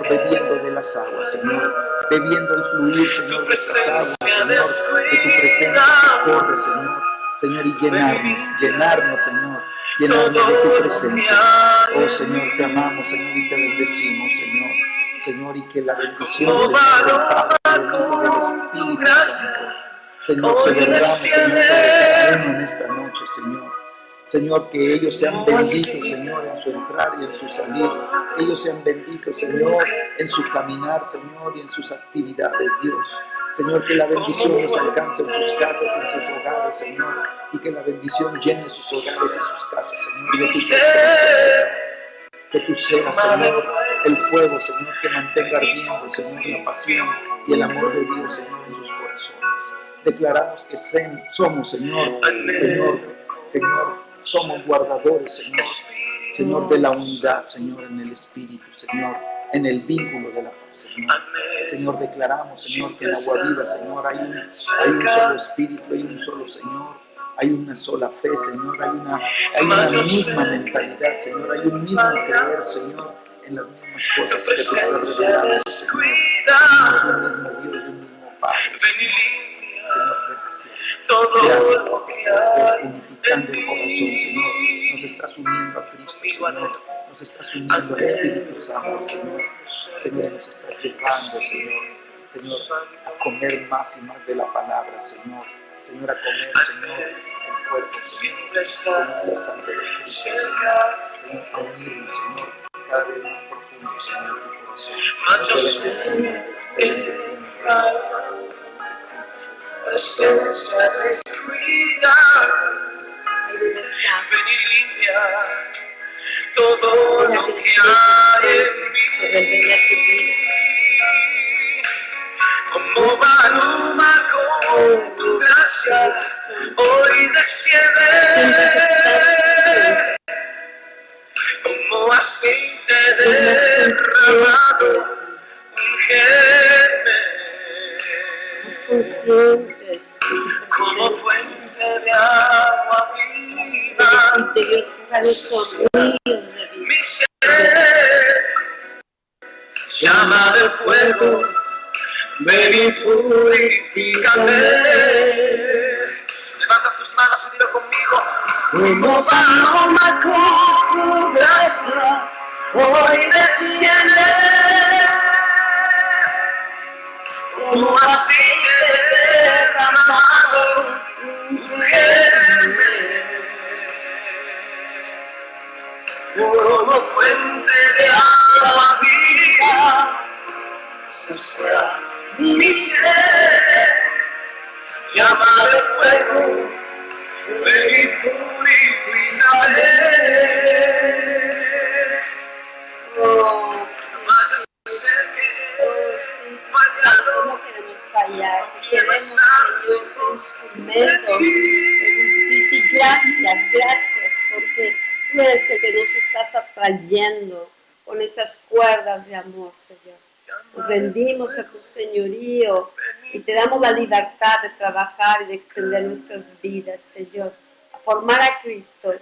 Bebiendo de las aguas, Señor. Bebiendo el fluir, Señor, de estas aguas, Señor. De tu presencia que corre, Señor, y llenarnos, Señor. Llenarnos de tu presencia. Oh, Señor, te amamos, Señor, y te bendecimos, Señor, y que la bendición, Señor, del Padre, del Hijo y del Espíritu Santo, Señor, se derrame, Señor, sobre cada uno en esta noche, Señor, que ellos sean benditos, Señor, en su entrar y en su salir, que ellos sean benditos, Señor, en su caminar, Señor, y en sus actividades, Dios. Señor, que la bendición nos alcance en sus casas, en sus hogares, Señor, y que la bendición llene sus hogares y sus casas, Señor, y de tu presencia, Señor. Que tú seas, Señor, el fuego, Señor, que mantenga ardiendo, Señor, la pasión y el amor de Dios, Señor, en sus corazones. Declaramos que somos, Señor, somos guardadores, Señor, de la unidad, Señor, en el Espíritu, Señor, en el vínculo de la paz, Señor, declaramos, Señor, que en Agua Viva, Señor, hay un solo Espíritu, hay un solo Señor. Hay una sola fe, Señor, hay una misma mentalidad, Señor, hay un mismo creer, Señor, en las mismas cosas que tú estás revelando, Señor. Somos un mismo Dios y un mismo Padre, Señor, gracias. Gracias porque estás unificando el corazón, Señor. Nos estás uniendo a Cristo, Señor. Nos estás uniendo al Espíritu Santo, Señor, nos estás llevando, Señor, a comer más y más de la palabra, Señor, a comer, Señor, el cuerpo, Señor, la sangre de Cristo, Señor, a unirnos, Señor, cada vez más profundo, Señor, en tu corazón. Te bendecimos, te bendecimos. Ven y limpia todo lo que hay en mí. Como Paloma con tu gracia, hoy desciende como aceite de Tráenos con ríos de vida. Mi ser, llama de fuego, ven y purifícame. Levanta tus manos y dilo conmigo. Como paloma con tu gracia, hoy desciende. Como aceite derramado, ungeme. Como fuente de agua viva, sacia mi ser. Llama de fuego, ven y purifícame. Oh, Fallado, no queremos fallar, queremos, Señor, ser instrumentos de justicia. Y gracias, porque tú eres el que nos estás atrayendo con esas cuerdas de amor, Señor. Nos rendimos a tu señorío y te damos la libertad de trabajar y de extender nuestras vidas, Señor, a formar a Cristo,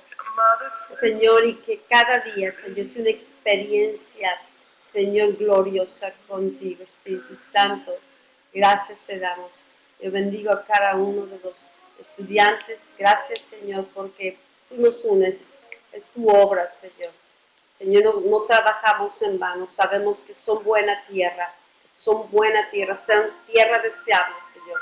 Señor, y que cada día, Señor, sea una experiencia, Señor, gloriosa contigo, Espíritu Santo. Gracias te damos. Yo bendigo a cada uno de los estudiantes. Gracias, Señor, porque tú nos unes. Es tu obra, Señor. Señor, no trabajamos en vano. Sabemos que son buena tierra. Son buena tierra. Son tierra deseable, Señor.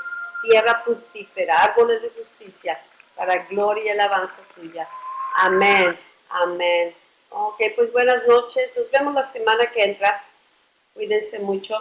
Tierra fructífera. Árboles de justicia. Para gloria y alabanza tuya. Amén. Amén. Ok, pues buenas noches. Nos vemos la semana que entra. Cuídense mucho.